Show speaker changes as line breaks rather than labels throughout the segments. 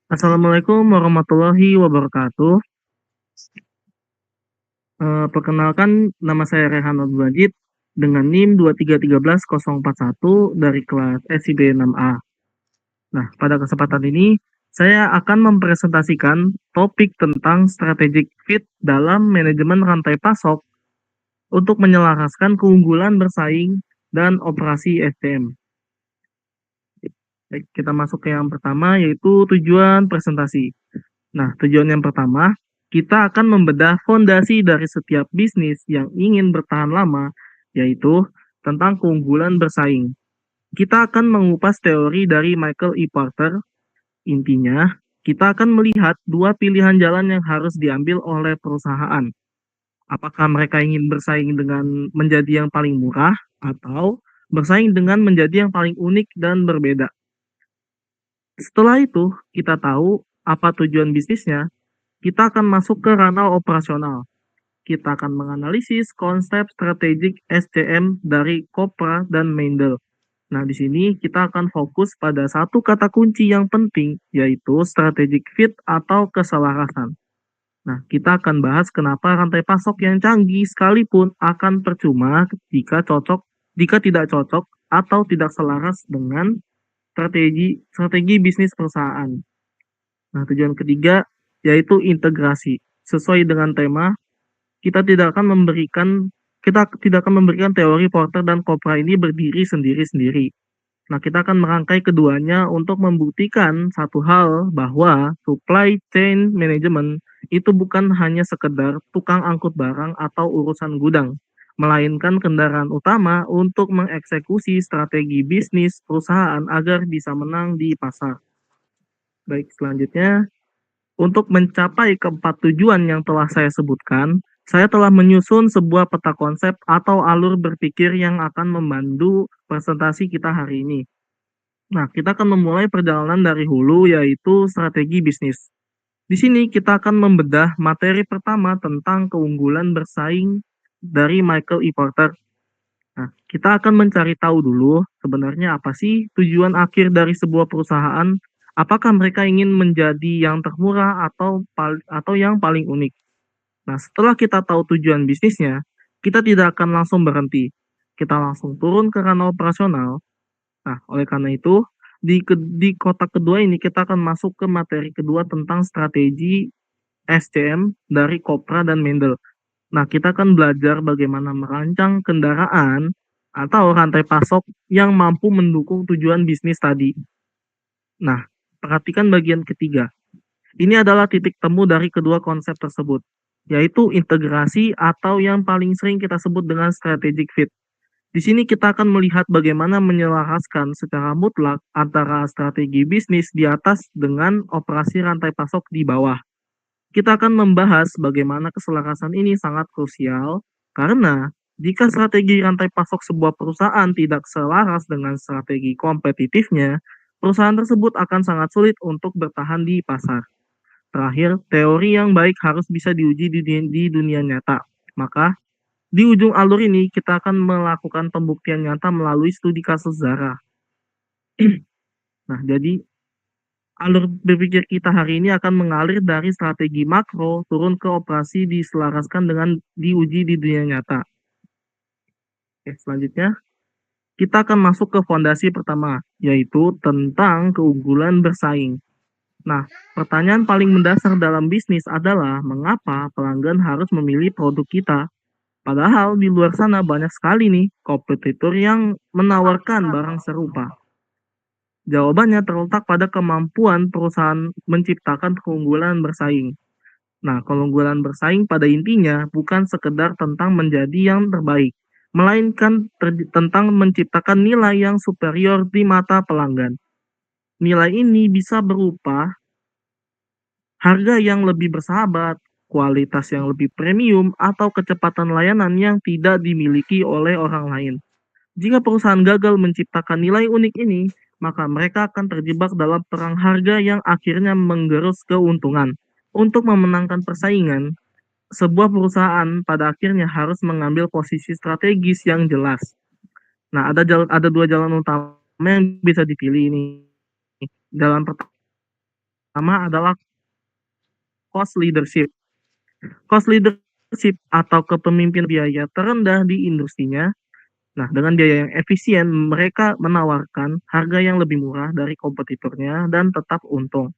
Assalamualaikum warahmatullahi wabarakatuh. Perkenalkan, nama saya Rehan Abdul dengan NIM 2331041 dari kelas SIB 6A. Nah, pada kesempatan ini saya akan mempresentasikan topik tentang strategic fit dalam manajemen rantai pasok untuk menyelaraskan keunggulan bersaing dan operasi SDM. Baik, kita masuk ke yang pertama, yaitu tujuan presentasi. Nah, tujuan yang pertama, kita akan membedah fondasi dari setiap bisnis yang ingin bertahan lama, yaitu tentang keunggulan bersaing. Kita akan mengupas teori dari Michael E. Porter. Intinya, kita akan melihat dua pilihan jalan yang harus diambil oleh perusahaan. Apakah mereka ingin bersaing dengan menjadi yang paling murah, atau bersaing dengan menjadi yang paling unik dan berbeda. Setelah itu, kita tahu apa tujuan bisnisnya, kita akan masuk ke ranah operasional. Kita akan menganalisis konsep strategik SCM dari Kopra dan Mendel. Nah, di sini kita akan fokus pada satu kata kunci yang penting, yaitu strategic fit atau keselarasan. Nah, kita akan bahas kenapa rantai pasok yang canggih sekalipun akan percuma jika tidak cocok atau tidak selaras dengan strategi bisnis perusahaan. Nah, tujuan ketiga yaitu integrasi. Sesuai dengan tema, kita tidak akan memberikan kita tidak akan memberikan teori Porter dan Kopra ini berdiri sendiri-sendiri. Nah, kita akan merangkai keduanya untuk membuktikan satu hal bahwa supply chain management itu bukan hanya sekedar tukang angkut barang atau urusan gudang, melainkan kendaraan utama untuk mengeksekusi strategi bisnis perusahaan agar bisa menang di pasar. Baik, selanjutnya untuk mencapai keempat tujuan yang telah saya sebutkan, saya telah menyusun sebuah peta konsep atau alur berpikir yang akan membantu presentasi kita hari ini. Nah, kita akan memulai perjalanan dari hulu, yaitu strategi bisnis. Di sini kita akan membedah materi pertama tentang keunggulan bersaing dari Michael E. Porter. Nah, kita akan mencari tahu dulu sebenarnya apa sih tujuan akhir dari sebuah perusahaan. Apakah mereka ingin menjadi yang termurah atau yang paling unik? Nah, setelah kita tahu tujuan bisnisnya, kita tidak akan langsung berhenti. Kita langsung turun ke ranah operasional. Nah, oleh karena itu, di kotak kedua ini kita akan masuk ke materi kedua tentang strategi SCM dari Kopra dan Mendel. Nah, kita akan belajar bagaimana merancang kendaraan atau rantai pasok yang mampu mendukung tujuan bisnis tadi. Nah, perhatikan bagian ketiga. Ini adalah titik temu dari kedua konsep tersebut, yaitu integrasi atau yang paling sering kita sebut dengan strategic fit. Di sini kita akan melihat bagaimana menyelaraskan secara mutlak antara strategi bisnis di atas dengan operasi rantai pasok di bawah. Kita akan membahas bagaimana keselarasan ini sangat krusial karena jika strategi rantai pasok sebuah perusahaan tidak selaras dengan strategi kompetitifnya, perusahaan tersebut akan sangat sulit untuk bertahan di pasar. Terakhir, teori yang baik harus bisa diuji di dunia nyata. Maka, di ujung alur ini kita akan melakukan pembuktian nyata melalui studi kasus Zara. Nah, jadi alur berpikir kita hari ini akan mengalir dari strategi makro turun ke operasi diselaraskan dengan diuji di dunia nyata. Oke, selanjutnya kita akan masuk ke fondasi pertama, yaitu tentang keunggulan bersaing. Nah, pertanyaan paling mendasar dalam bisnis adalah mengapa pelanggan harus memilih produk kita? Padahal di luar sana banyak sekali nih kompetitor yang menawarkan barang serupa. Jawabannya terletak pada kemampuan perusahaan menciptakan keunggulan bersaing. Nah, keunggulan bersaing pada intinya bukan sekedar tentang menjadi yang terbaik, melainkan tentang menciptakan nilai yang superior di mata pelanggan. Nilai ini bisa berupa harga yang lebih bersahabat, kualitas yang lebih premium, atau kecepatan layanan yang tidak dimiliki oleh orang lain. Jika perusahaan gagal menciptakan nilai unik ini, maka mereka akan terjebak dalam perang harga yang akhirnya menggerus keuntungan. Untuk memenangkan persaingan, sebuah perusahaan pada akhirnya harus mengambil posisi strategis yang jelas. Nah, ada dua jalan utama yang bisa dipilih ini. Jalan pertama adalah cost leadership. Cost leadership atau kepemimpinan biaya terendah di industrinya. Nah, dengan biaya yang efisien, mereka menawarkan harga yang lebih murah dari kompetitornya dan tetap untung.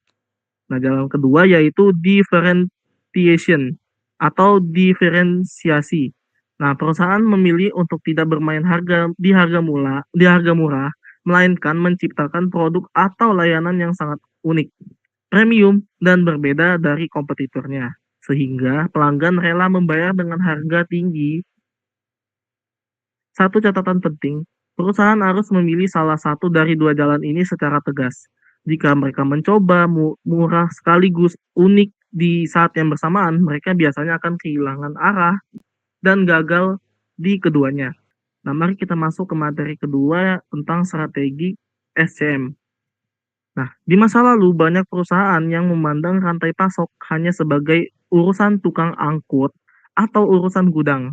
Nah, jalan kedua yaitu differentiation atau diferensiasi. Nah, perusahaan memilih untuk tidak bermain di harga murah, melainkan menciptakan produk atau layanan yang sangat unik, premium, dan berbeda dari kompetitornya. Sehingga pelanggan rela membayar dengan harga tinggi. Satu catatan penting, perusahaan harus memilih salah satu dari dua jalan ini secara tegas. Jika mereka mencoba murah sekaligus unik di saat yang bersamaan, mereka biasanya akan kehilangan arah dan gagal di keduanya. Nah, mari kita masuk ke materi kedua tentang strategi SCM. Nah, di masa lalu banyak perusahaan yang memandang rantai pasok hanya sebagai urusan tukang angkut atau urusan gudang.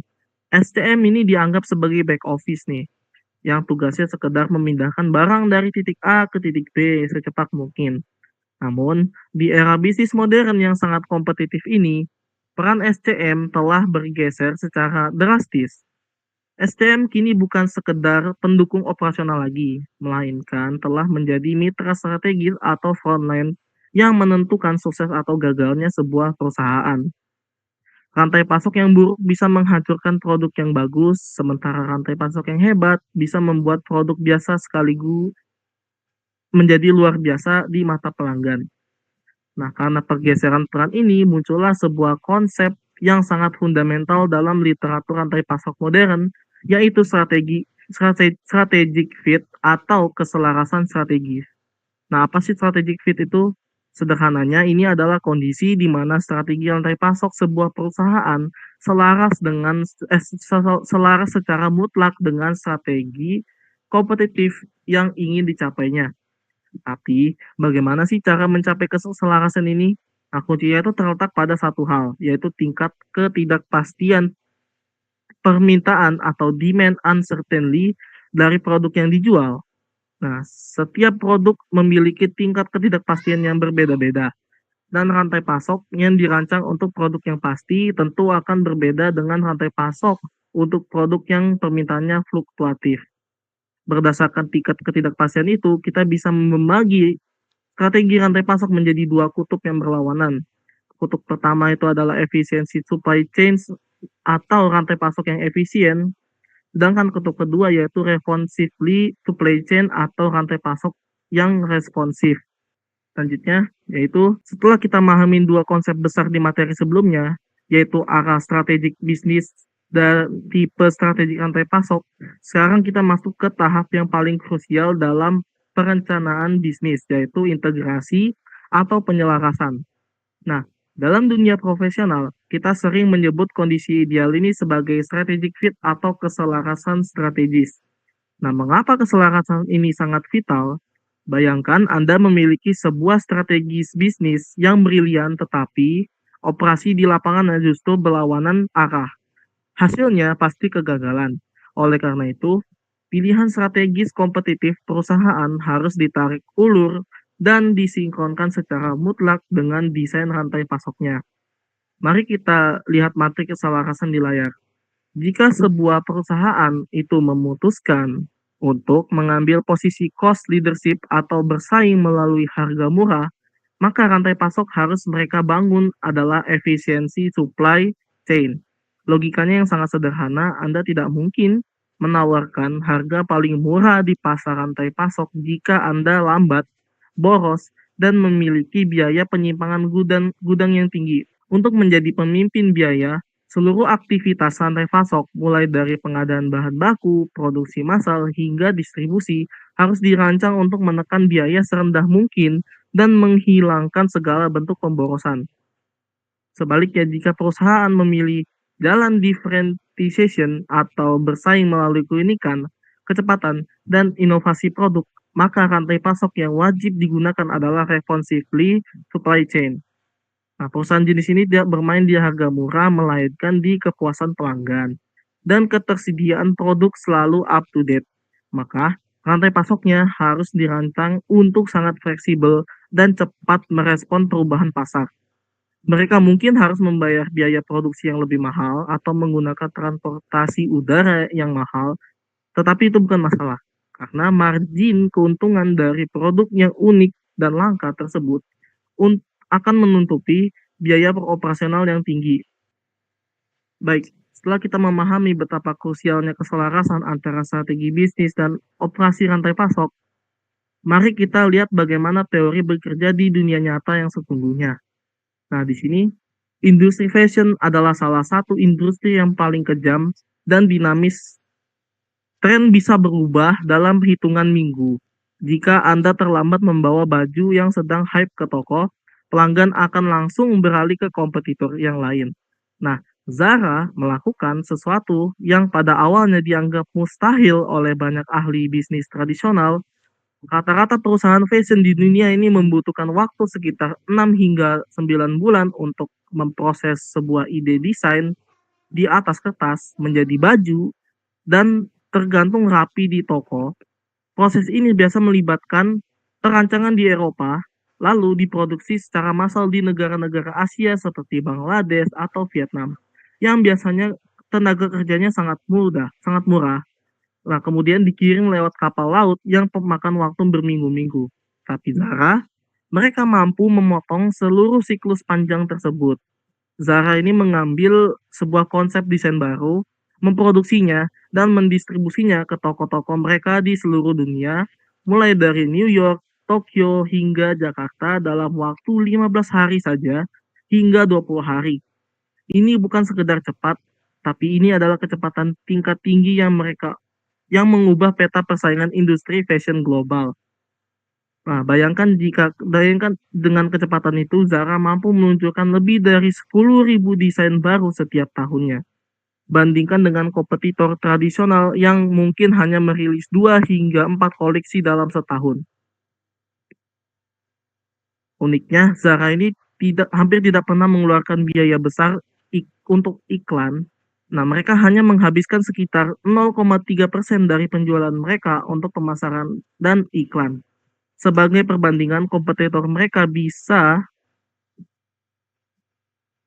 SCM ini dianggap sebagai back office nih, yang tugasnya sekedar memindahkan barang dari titik A ke titik B secepat mungkin. Namun, di era bisnis modern yang sangat kompetitif ini, peran SCM telah bergeser secara drastis. SCM kini bukan sekedar pendukung operasional lagi, melainkan telah menjadi mitra strategis atau frontline yang menentukan sukses atau gagalnya sebuah perusahaan. Rantai pasok yang buruk bisa menghancurkan produk yang bagus, sementara rantai pasok yang hebat bisa membuat produk biasa sekaligus menjadi luar biasa di mata pelanggan. Nah, karena pergeseran peran ini, muncullah sebuah konsep yang sangat fundamental dalam literatur rantai pasok modern, yaitu strategic fit atau keselarasan strategis. Nah, apa sih strategic fit itu? Sederhananya, ini adalah kondisi di mana strategi rantai pasok sebuah perusahaan selaras secara mutlak dengan strategi kompetitif yang ingin dicapainya. Tapi, bagaimana sih cara mencapai keselarasan ini? Nah, kuncinya itu terletak pada satu hal, yaitu tingkat ketidakpastian permintaan atau demand uncertainty dari produk yang dijual. Nah, setiap produk memiliki tingkat ketidakpastian yang berbeda-beda, dan rantai pasok yang dirancang untuk produk yang pasti tentu akan berbeda dengan rantai pasok untuk produk yang permintaannya fluktuatif. Berdasarkan tingkat ketidakpastian itu, kita bisa membagi strategi rantai pasok menjadi dua kutub yang berlawanan. Kutub pertama itu adalah efisiensi supply chain atau rantai pasok yang efisien, sedangkan kutub kedua yaitu responsively supply chain atau rantai pasok yang responsif. Selanjutnya, yaitu setelah kita memahami dua konsep besar di materi sebelumnya, yaitu arah strategik bisnis dan tipe strategik rantai pasok, sekarang kita masuk ke tahap yang paling krusial dalam perencanaan bisnis, yaitu integrasi atau penyelarasan. Nah, dalam dunia profesional, kita sering menyebut kondisi ideal ini sebagai strategic fit atau keselarasan strategis. Nah, mengapa keselarasan ini sangat vital? Bayangkan Anda memiliki sebuah strategi bisnis yang brilian tetapi operasi di lapangan justru berlawanan arah. Hasilnya pasti kegagalan. Oleh karena itu, pilihan strategis kompetitif perusahaan harus ditarik ulur dan disinkronkan secara mutlak dengan desain rantai pasoknya. Mari kita lihat matrik keselarasan di layar. Jika sebuah perusahaan itu memutuskan untuk mengambil posisi cost leadership atau bersaing melalui harga murah, maka rantai pasok harus mereka bangun adalah efisiensi supply chain. Logikanya yang sangat sederhana, Anda tidak mungkin menawarkan harga paling murah di pasar rantai pasok jika Anda lambat, boros, dan memiliki biaya penyimpangan gudang yang tinggi. Untuk menjadi pemimpin biaya, seluruh aktivitas rantai pasok, mulai dari pengadaan bahan baku, produksi massal, hingga distribusi, harus dirancang untuk menekan biaya serendah mungkin dan menghilangkan segala bentuk pemborosan. Sebaliknya, jika perusahaan memilih jalan differentiation atau bersaing melalui keunikan, kecepatan, dan inovasi produk, maka rantai pasok yang wajib digunakan adalah responsively supply chain. Nah, perusahaan jenis ini tidak bermain di harga murah, melainkan di kepuasan pelanggan dan ketersediaan produk selalu up to date. Maka, Rantai pasoknya harus dirancang untuk sangat fleksibel dan cepat merespon perubahan pasar. Mereka mungkin harus membayar biaya produksi yang lebih mahal atau menggunakan transportasi udara yang mahal, tetapi itu bukan masalah. Karena margin keuntungan dari produk yang unik dan langka tersebut akan menutupi biaya operasional yang tinggi. Baik, setelah kita memahami betapa krusialnya keselarasan antara strategi bisnis dan operasi rantai pasok, mari kita lihat bagaimana teori bekerja di dunia nyata yang sesungguhnya. Nah, di sini, industri fashion adalah salah satu industri yang paling kejam dan dinamis. Tren bisa berubah dalam hitungan minggu. Jika Anda terlambat membawa baju yang sedang hype ke toko, pelanggan akan langsung beralih ke kompetitor yang lain. Nah, Zara melakukan sesuatu yang pada awalnya dianggap mustahil oleh banyak ahli bisnis tradisional. Rata-rata perusahaan fashion di dunia ini membutuhkan waktu sekitar 6 hingga 9 bulan untuk memproses sebuah ide desain di atas kertas menjadi baju dan tergantung rapi di toko. Proses ini biasa melibatkan perancangan di Eropa, lalu diproduksi secara massal di negara-negara Asia seperti Bangladesh atau Vietnam, yang biasanya tenaga kerjanya sangat murah. Nah, kemudian dikirim lewat kapal laut yang memakan waktu berminggu-minggu. Tapi Zara, mereka mampu memotong seluruh siklus panjang tersebut. Zara ini mengambil sebuah konsep desain baru, memproduksinya, dan mendistribusinya ke toko-toko mereka di seluruh dunia, mulai dari New York, Tokyo, hingga Jakarta dalam waktu 15 hari saja, hingga 20 hari. Ini bukan sekedar cepat, tapi ini adalah kecepatan tingkat tinggi yang mengubah peta persaingan industri fashion global. Nah, bayangkan dengan kecepatan itu, Zara mampu meluncurkan lebih dari 10.000 desain baru setiap tahunnya. Bandingkan dengan kompetitor tradisional yang mungkin hanya merilis 2 hingga 4 koleksi dalam setahun. Uniknya, Zara ini hampir tidak pernah mengeluarkan biaya besar untuk iklan. Nah, mereka hanya menghabiskan sekitar 0,3% dari penjualan mereka untuk pemasaran dan iklan. Sebagai perbandingan, kompetitor mereka bisa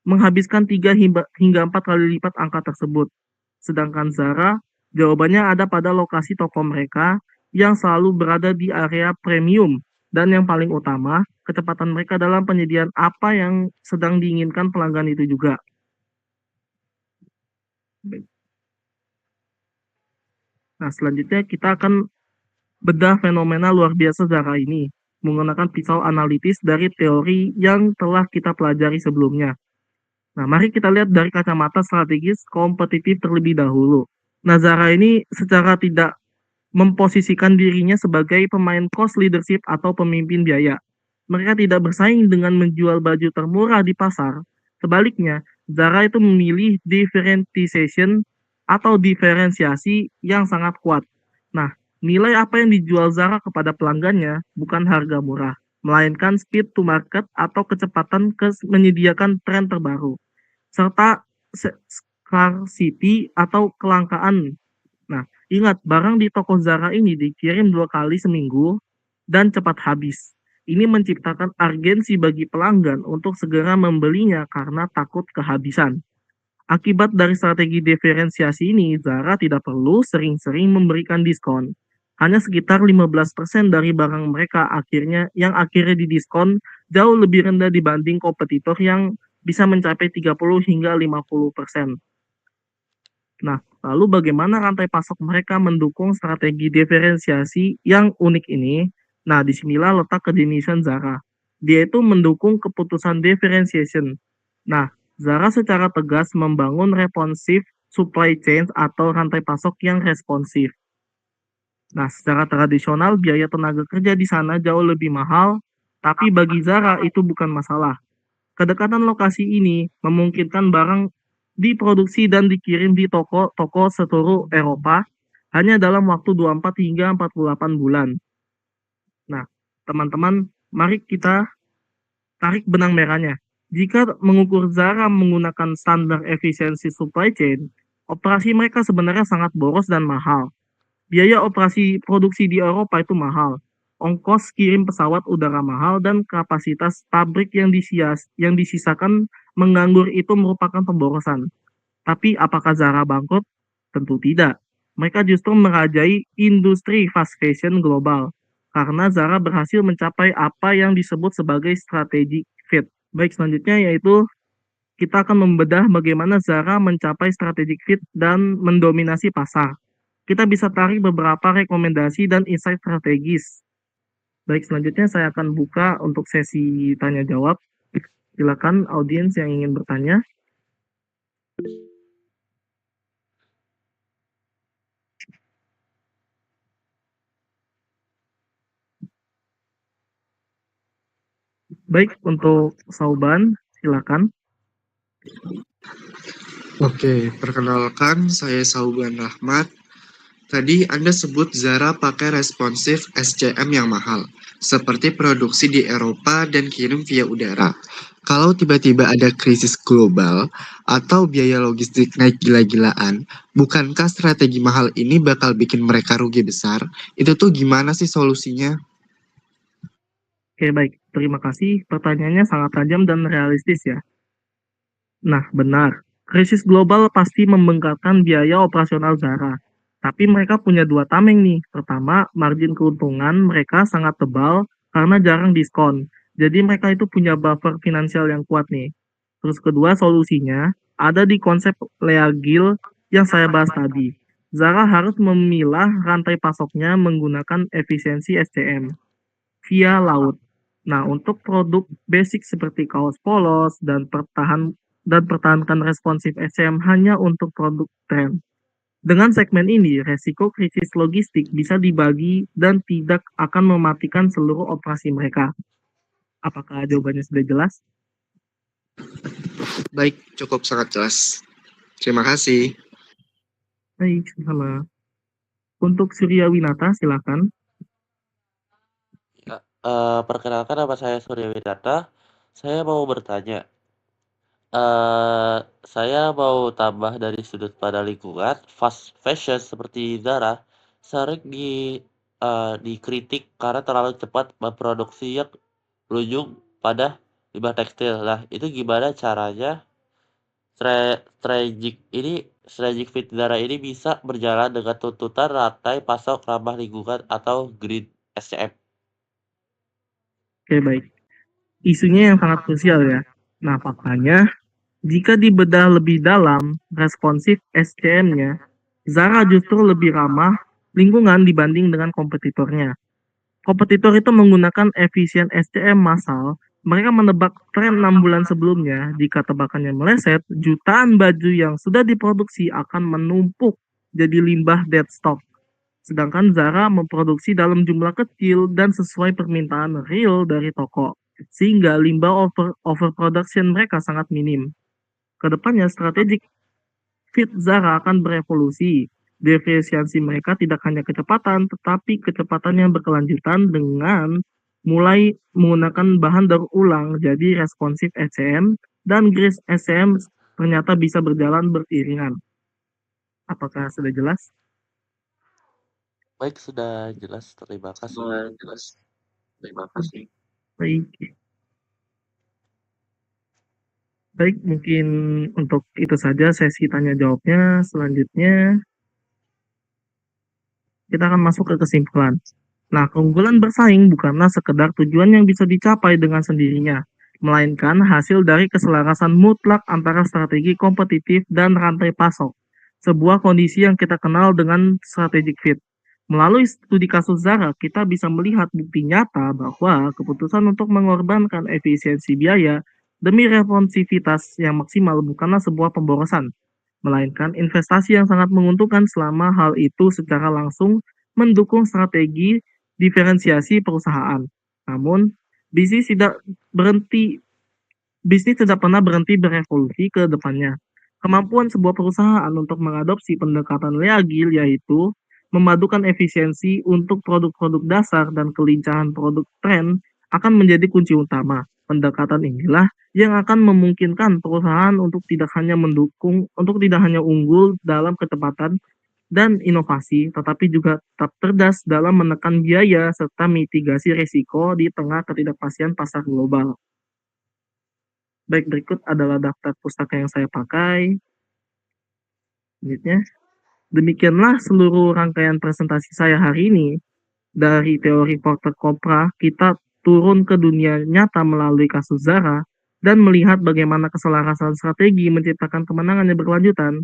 menghabiskan 3 hingga 4 kali lipat angka tersebut. Sedangkan Zara, jawabannya ada pada lokasi toko mereka yang selalu berada di area premium. Dan yang paling utama, kecepatan mereka dalam penyediaan apa yang sedang diinginkan pelanggan itu juga. Nah, selanjutnya kita akan bedah fenomena luar biasa Zara ini menggunakan pisau analitis dari teori yang telah kita pelajari sebelumnya. Nah, mari kita lihat dari kacamata strategis kompetitif terlebih dahulu. Nah, Zara ini secara tidak memposisikan dirinya sebagai pemain cost leadership atau pemimpin biaya. Mereka tidak bersaing dengan menjual baju termurah di pasar. Sebaliknya, Zara itu memilih differentiation atau diferensiasi yang sangat kuat. Nah, nilai apa yang dijual Zara kepada pelanggannya bukan harga murah, melainkan speed to market atau kecepatan menyediakan tren terbaru, serta scarcity atau kelangkaan. Nah, ingat, barang di toko Zara ini dikirim 2 kali seminggu dan cepat habis. Ini menciptakan urgensi bagi pelanggan untuk segera membelinya karena takut kehabisan. Akibat dari strategi diferensiasi ini, Zara tidak perlu sering-sering memberikan diskon. Hanya sekitar 15% dari barang mereka akhirnya didiskon jauh lebih rendah dibanding kompetitor yang bisa mencapai 30 hingga 50%. Nah, lalu bagaimana rantai pasok mereka mendukung strategi diferensiasi yang unik ini? Nah, disinilah letak kejeniusan Zara. Dia itu mendukung keputusan differentiation. Nah, Zara secara tegas membangun responsive supply chain atau rantai pasok yang responsif. Nah, secara tradisional biaya tenaga kerja di sana jauh lebih mahal, tapi bagi Zara itu bukan masalah. Kedekatan lokasi ini memungkinkan barang diproduksi dan dikirim di toko-toko seluruh Eropa hanya dalam waktu 24 hingga 48 bulan. Nah, teman-teman, mari kita tarik benang merahnya. Jika mengukur Zara menggunakan standar efisiensi supply chain, operasi mereka sebenarnya sangat boros dan mahal. Biaya operasi produksi di Eropa itu mahal, ongkos kirim pesawat udara mahal, dan kapasitas pabrik yang disisakan menganggur itu merupakan pemborosan. Tapi apakah Zara bangkrut? Tentu tidak. Mereka justru merajai industri fast fashion global karena Zara berhasil mencapai apa yang disebut sebagai strategic fit. Baik, selanjutnya yaitu kita akan membedah bagaimana Zara mencapai strategic fit dan mendominasi pasar. Kita bisa tarik beberapa rekomendasi dan insight strategis. Baik, selanjutnya saya akan buka untuk sesi tanya jawab. Silakan audiens yang ingin bertanya. Baik, untuk Sauban, silakan.
Oke, perkenalkan saya Sauban Rahmat. Tadi Anda sebut Zara pakai responsif SCM yang mahal, seperti produksi di Eropa dan kirim via udara. Kalau tiba-tiba ada krisis global atau biaya logistik naik gila-gilaan, bukankah strategi mahal ini bakal bikin mereka rugi besar? Itu tuh gimana sih solusinya?
Oke, baik. Terima kasih. Pertanyaannya sangat tajam dan realistis ya. Nah, benar. Krisis global pasti membengkakkan biaya operasional Zara. Tapi mereka punya dua tameng nih. Pertama, margin keuntungan mereka sangat tebal karena jarang diskon. Jadi mereka itu punya buffer finansial yang kuat nih. Terus kedua, solusinya ada di konsep Leagil yang saya bahas tadi. Zara harus memilah rantai pasoknya menggunakan efisiensi SCM via laut. Nah, untuk produk basic seperti kaos polos dan pertahankan responsif SCM hanya untuk produk tren. Dengan segmen ini, resiko krisis logistik bisa dibagi dan tidak akan mematikan seluruh operasi mereka. Apakah jawabannya sudah jelas?
Baik, cukup sangat jelas. Terima kasih.
Baik, sama. Untuk Surya Winata, silakan.
Ya, perkenalkan nama saya Surya Winata. Saya mau bertanya. Saya mau tambah dari sudut pandang lingkungan. Fast fashion seperti Zara sering dikritik karena terlalu cepat memproduksi yang berujung pada limbah tekstil. Nah, itu gimana caranya strategic fit Zara ini bisa berjalan dengan tuntutan rantai pasok ramah lingkungan atau green SCM?
Oke, baik. Isunya yang sangat krusial ya. Nah, faktanya, jika dibedah lebih dalam, responsif SCM-nya, Zara justru lebih ramah lingkungan dibanding dengan kompetitornya. Kompetitor itu menggunakan efisien SCM massal. Mereka menebak tren 6 bulan sebelumnya. Jika tebakannya meleset, jutaan baju yang sudah diproduksi akan menumpuk jadi limbah dead stock. Sedangkan Zara memproduksi dalam jumlah kecil dan sesuai permintaan real dari toko. Sehingga limbah overproduction mereka sangat minim. Kedepannya strategik fit Zara akan berevolusi. Diferensiasi mereka tidak hanya kecepatan, tetapi kecepatan yang berkelanjutan dengan mulai menggunakan bahan daur ulang, jadi responsif SCM, dan Grease SCM ternyata bisa berjalan beriringan. Apakah sudah jelas?
Baik, sudah jelas. Terima kasih.
Baik. Baik, mungkin untuk itu saja sesi tanya jawabnya. Selanjutnya, kita akan masuk ke kesimpulan. Nah, keunggulan bersaing bukanlah sekedar tujuan yang bisa dicapai dengan sendirinya, melainkan hasil dari keselarasan mutlak antara strategi kompetitif dan rantai pasok, sebuah kondisi yang kita kenal dengan strategic fit. Melalui studi kasus Zara, kita bisa melihat bukti nyata bahwa keputusan untuk mengorbankan efisiensi biaya demi responsivitas yang maksimal bukanlah sebuah pemborosan, melainkan investasi yang sangat menguntungkan selama hal itu secara langsung mendukung strategi diferensiasi perusahaan. Namun, bisnis tidak berhenti bisnis tidak pernah berhenti berevolusi ke depannya. Kemampuan sebuah perusahaan untuk mengadopsi pendekatan Leagil yaitu memadukan efisiensi untuk produk-produk dasar dan kelincahan produk tren akan menjadi kunci utama. Pendekatan inilah yang akan memungkinkan perusahaan untuk tidak hanya unggul dalam kecepatan, dan inovasi, tetapi juga tetap cerdas dalam menekan biaya serta mitigasi risiko di tengah ketidakpastian pasar global. Baik, berikut adalah daftar pustaka yang saya pakai. Selanjutnya, demikianlah seluruh rangkaian presentasi saya hari ini. Dari teori Porter Copra, kita turun ke dunia nyata melalui kasus Zara dan melihat bagaimana keselarasan strategi menciptakan kemenangan yang berkelanjutan.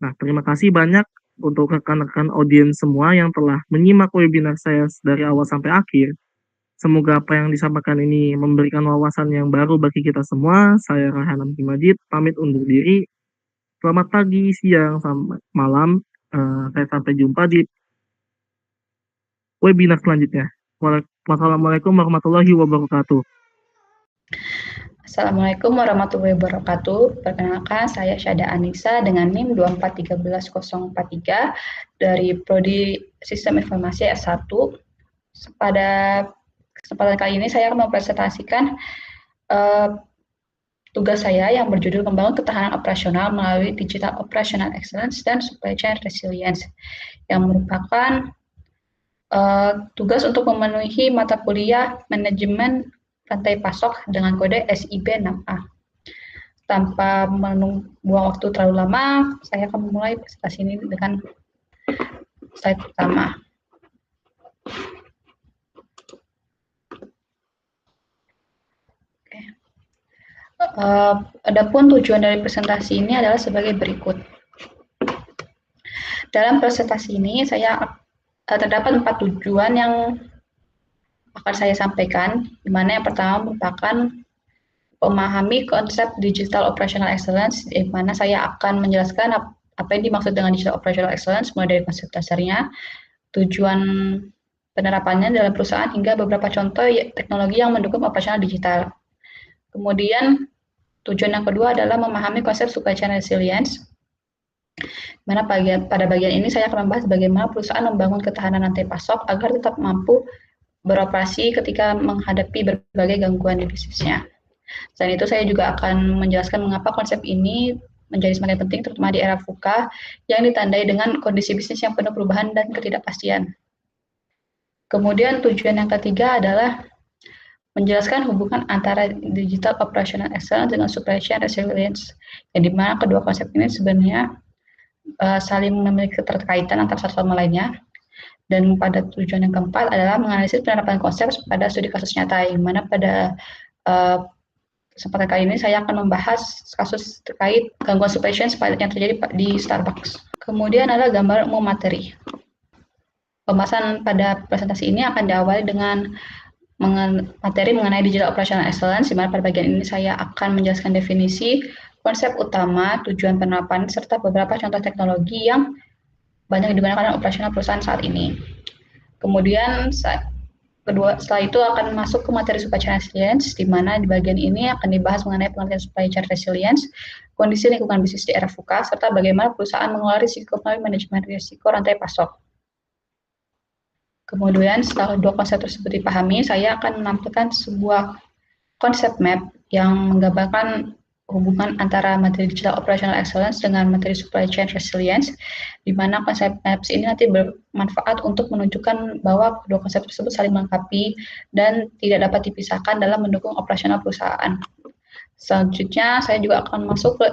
Nah, terima kasih banyak untuk rekan-rekan audiens semua yang telah menyimak webinar saya dari awal sampai akhir. Semoga apa yang disampaikan ini memberikan wawasan yang baru bagi kita semua. Saya Raihan Amki Majid, pamit undur diri. Selamat pagi, siang, sampai malam. Saya sampai jumpa di webinar selanjutnya. Wassalamualaikum warahmatullahi wabarakatuh.
Assalamualaikum warahmatullahi wabarakatuh. Perkenalkan, saya Syada Anissa dengan NIM 2413043 dari Prodi Sistem Informasi S1. Pada kesempatan kali ini saya akan mempresentasikan tugas saya yang berjudul Membangun Ketahanan Operasional melalui Digital Operational Excellence dan Supply Chain Resilience, yang merupakan tugas untuk memenuhi mata kuliah Manajemen Rantai Pasok dengan kode SIB 6A. Tanpa membuang waktu terlalu lama, saya akan memulai presentasi ini dengan slide pertama. Adapun tujuan dari presentasi ini adalah sebagai berikut. Dalam presentasi ini terdapat 4 tujuan yang akan saya sampaikan, di mana yang pertama merupakan memahami konsep Digital Operational Excellence, di mana saya akan menjelaskan apa yang dimaksud dengan Digital Operational Excellence, mulai dari konsep dasarnya, tujuan penerapannya dalam perusahaan, hingga beberapa contoh teknologi yang mendukung operasional digital. Kemudian, tujuan yang kedua adalah memahami konsep Supply Chain Resilience, mana pada bagian ini saya akan membahas bagaimana perusahaan membangun ketahanan rantai pasok agar tetap mampu beroperasi ketika menghadapi berbagai gangguan di bisnisnya. Selain itu, saya juga akan menjelaskan mengapa konsep ini menjadi semakin penting, terutama di era VUCA yang ditandai dengan kondisi bisnis yang penuh perubahan dan ketidakpastian. Kemudian tujuan yang ketiga adalah menjelaskan hubungan antara Digital Operational Excellence dengan Supply Chain Resilience, yang dimana kedua konsep ini sebenarnya saling memiliki keterkaitan antara satu sama lainnya. Dan pada tujuan yang keempat adalah menganalisis penerapan konsep pada studi kasus nyata, yang mana pada kesempatan kali ini saya akan membahas kasus terkait gangguan supply chain yang terjadi di Starbucks. Kemudian adalah gambar umum materi. Pembahasan pada presentasi ini akan diawali dengan materi mengenai Digital Operational Excellence, di mana pada bagian ini saya akan menjelaskan definisi, konsep utama, tujuan penerapan, serta beberapa contoh teknologi yang banyak digunakan dalam operasional perusahaan saat ini. Kemudian setelah itu akan masuk ke materi Supply Chain Resilience, di mana di bagian ini akan dibahas mengenai pengertian Supply Chain Resilience, kondisi lingkungan bisnis di era VUCA, serta bagaimana perusahaan mengelola risiko melalui manajemen risiko rantai pasok. Kemudian setelah dua konsep tersebut dipahami, saya akan menampilkan sebuah konsep map yang menggambarkan hubungan antara materi Digital Operational Excellence dengan materi Supply Chain Resilience, di mana konsep maps ini nanti bermanfaat untuk menunjukkan bahwa kedua konsep tersebut saling melengkapi dan tidak dapat dipisahkan dalam mendukung operasional perusahaan. Selanjutnya, saya juga akan masuk ke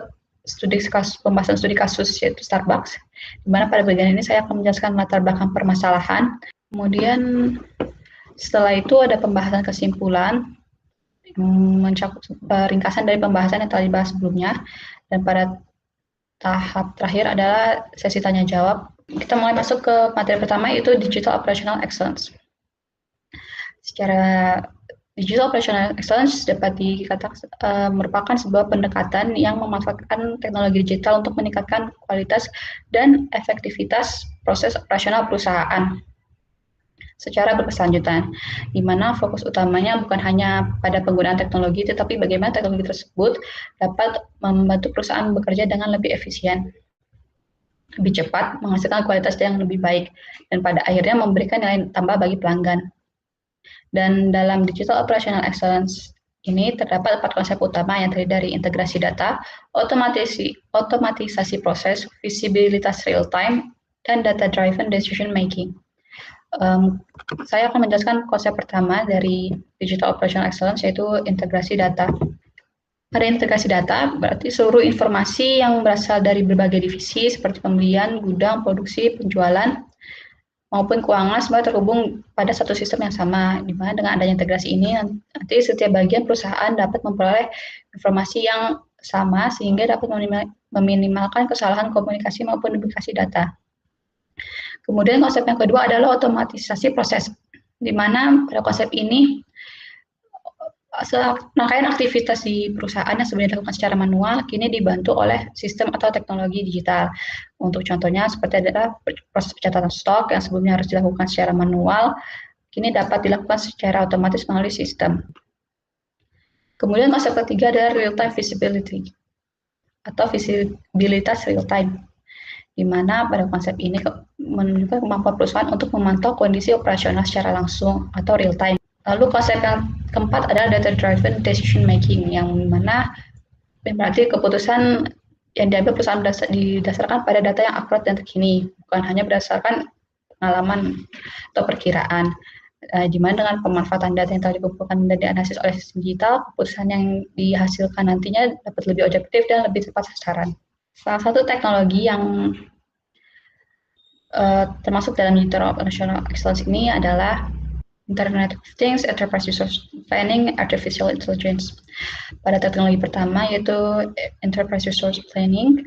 pembahasan studi kasus, yaitu Starbucks, di mana pada bagian ini saya akan menjelaskan latar belakang permasalahan. Kemudian setelah itu ada pembahasan kesimpulan, mencakup ringkasan dari pembahasan yang telah dibahas sebelumnya, dan pada tahap terakhir adalah sesi tanya jawab. Kita mulai masuk ke materi pertama, yaitu Digital Operational Excellence. Secara Digital Operational Excellence dapat dikatakan merupakan sebuah pendekatan yang memanfaatkan teknologi digital untuk meningkatkan kualitas dan efektivitas proses operasional perusahaan secara berkelanjutan, di mana fokus utamanya bukan hanya pada penggunaan teknologi, tetapi bagaimana teknologi tersebut dapat membantu perusahaan bekerja dengan lebih efisien, lebih cepat, menghasilkan kualitas yang lebih baik, dan pada akhirnya memberikan nilai tambah bagi pelanggan. Dan dalam Digital Operational Excellence ini terdapat 4 konsep utama yang terdiri dari integrasi data, otomatisasi proses, visibilitas real time, dan data-driven decision making. Saya akan menjelaskan konsep pertama dari Digital Operational Excellence, yaitu integrasi data. Pada integrasi data, berarti seluruh informasi yang berasal dari berbagai divisi seperti pembelian, gudang, produksi, penjualan, maupun keuangan semua terhubung pada satu sistem yang sama, di mana dengan adanya integrasi ini nanti setiap bagian perusahaan dapat memperoleh informasi yang sama sehingga dapat meminimalkan kesalahan komunikasi maupun duplikasi data. Kemudian konsep yang kedua adalah otomatisasi proses, di mana pada konsep ini rangkaian aktivitas di perusahaan yang sebenarnya dilakukan secara manual kini dibantu oleh sistem atau teknologi digital. Untuk contohnya seperti adalah proses pencatatan stok yang sebelumnya harus dilakukan secara manual, kini dapat dilakukan secara otomatis melalui sistem. Kemudian konsep ketiga adalah real-time visibility atau visibilitas real-time, di mana pada konsep ini menunjukkan kemampuan perusahaan untuk memantau kondisi operasional secara langsung atau real-time. Lalu konsep yang keempat adalah data-driven decision making, yang mana berarti keputusan yang diambil perusahaan didasarkan pada data yang akurat dan terkini, bukan hanya berdasarkan pengalaman atau perkiraan. Di mana dengan pemanfaatan data yang telah dikumpulkan dan dianalisis oleh sistem digital, keputusan yang dihasilkan nantinya dapat lebih objektif dan lebih tepat sasaran. Salah satu teknologi yang termasuk dalam Digital Operational Excellence ini adalah Internet of Things, Enterprise Resource Planning, Artificial Intelligence. Pada teknologi pertama yaitu Enterprise Resource Planning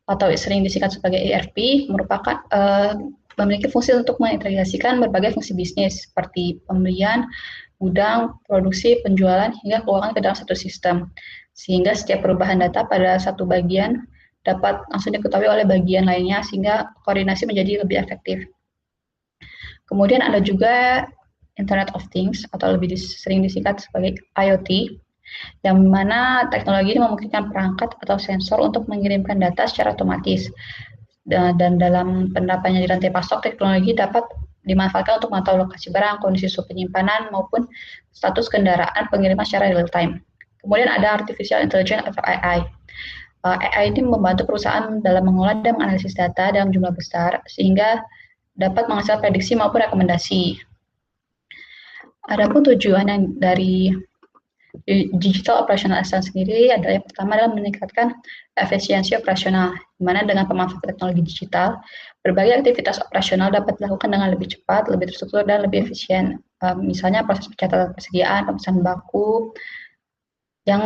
atau sering disingkat sebagai ERP, merupakan memiliki fungsi untuk mengintegrasikan berbagai fungsi bisnis seperti pembelian, gudang, produksi, penjualan, hingga keuangan ke dalam satu sistem. Sehingga setiap perubahan data pada satu bagian dapat langsung diketahui oleh bagian lainnya sehingga koordinasi menjadi lebih efektif. Kemudian ada juga Internet of Things atau lebih sering disingkat sebagai IoT, yang mana teknologi ini memungkinkan perangkat atau sensor untuk mengirimkan data secara otomatis. Dan dalam penerapannya di rantai pasok, teknologi dapat dimanfaatkan untuk memantau lokasi barang, kondisi suhu penyimpanan, maupun status kendaraan pengiriman secara real time. Kemudian ada Artificial Intelligence atau AI. AI ini membantu perusahaan dalam mengolah dan menganalisis data dalam jumlah besar, sehingga dapat menghasilkan prediksi maupun rekomendasi. Adapun tujuan yang dari Digital Operational Excellence sendiri adalah yang pertama adalah meningkatkan efisiensi operasional, di mana dengan pemanfaatan teknologi digital, berbagai aktivitas operasional dapat dilakukan dengan lebih cepat, lebih terstruktur, dan lebih efisien. Misalnya proses pencatatan persediaan, pemesanan baku, yang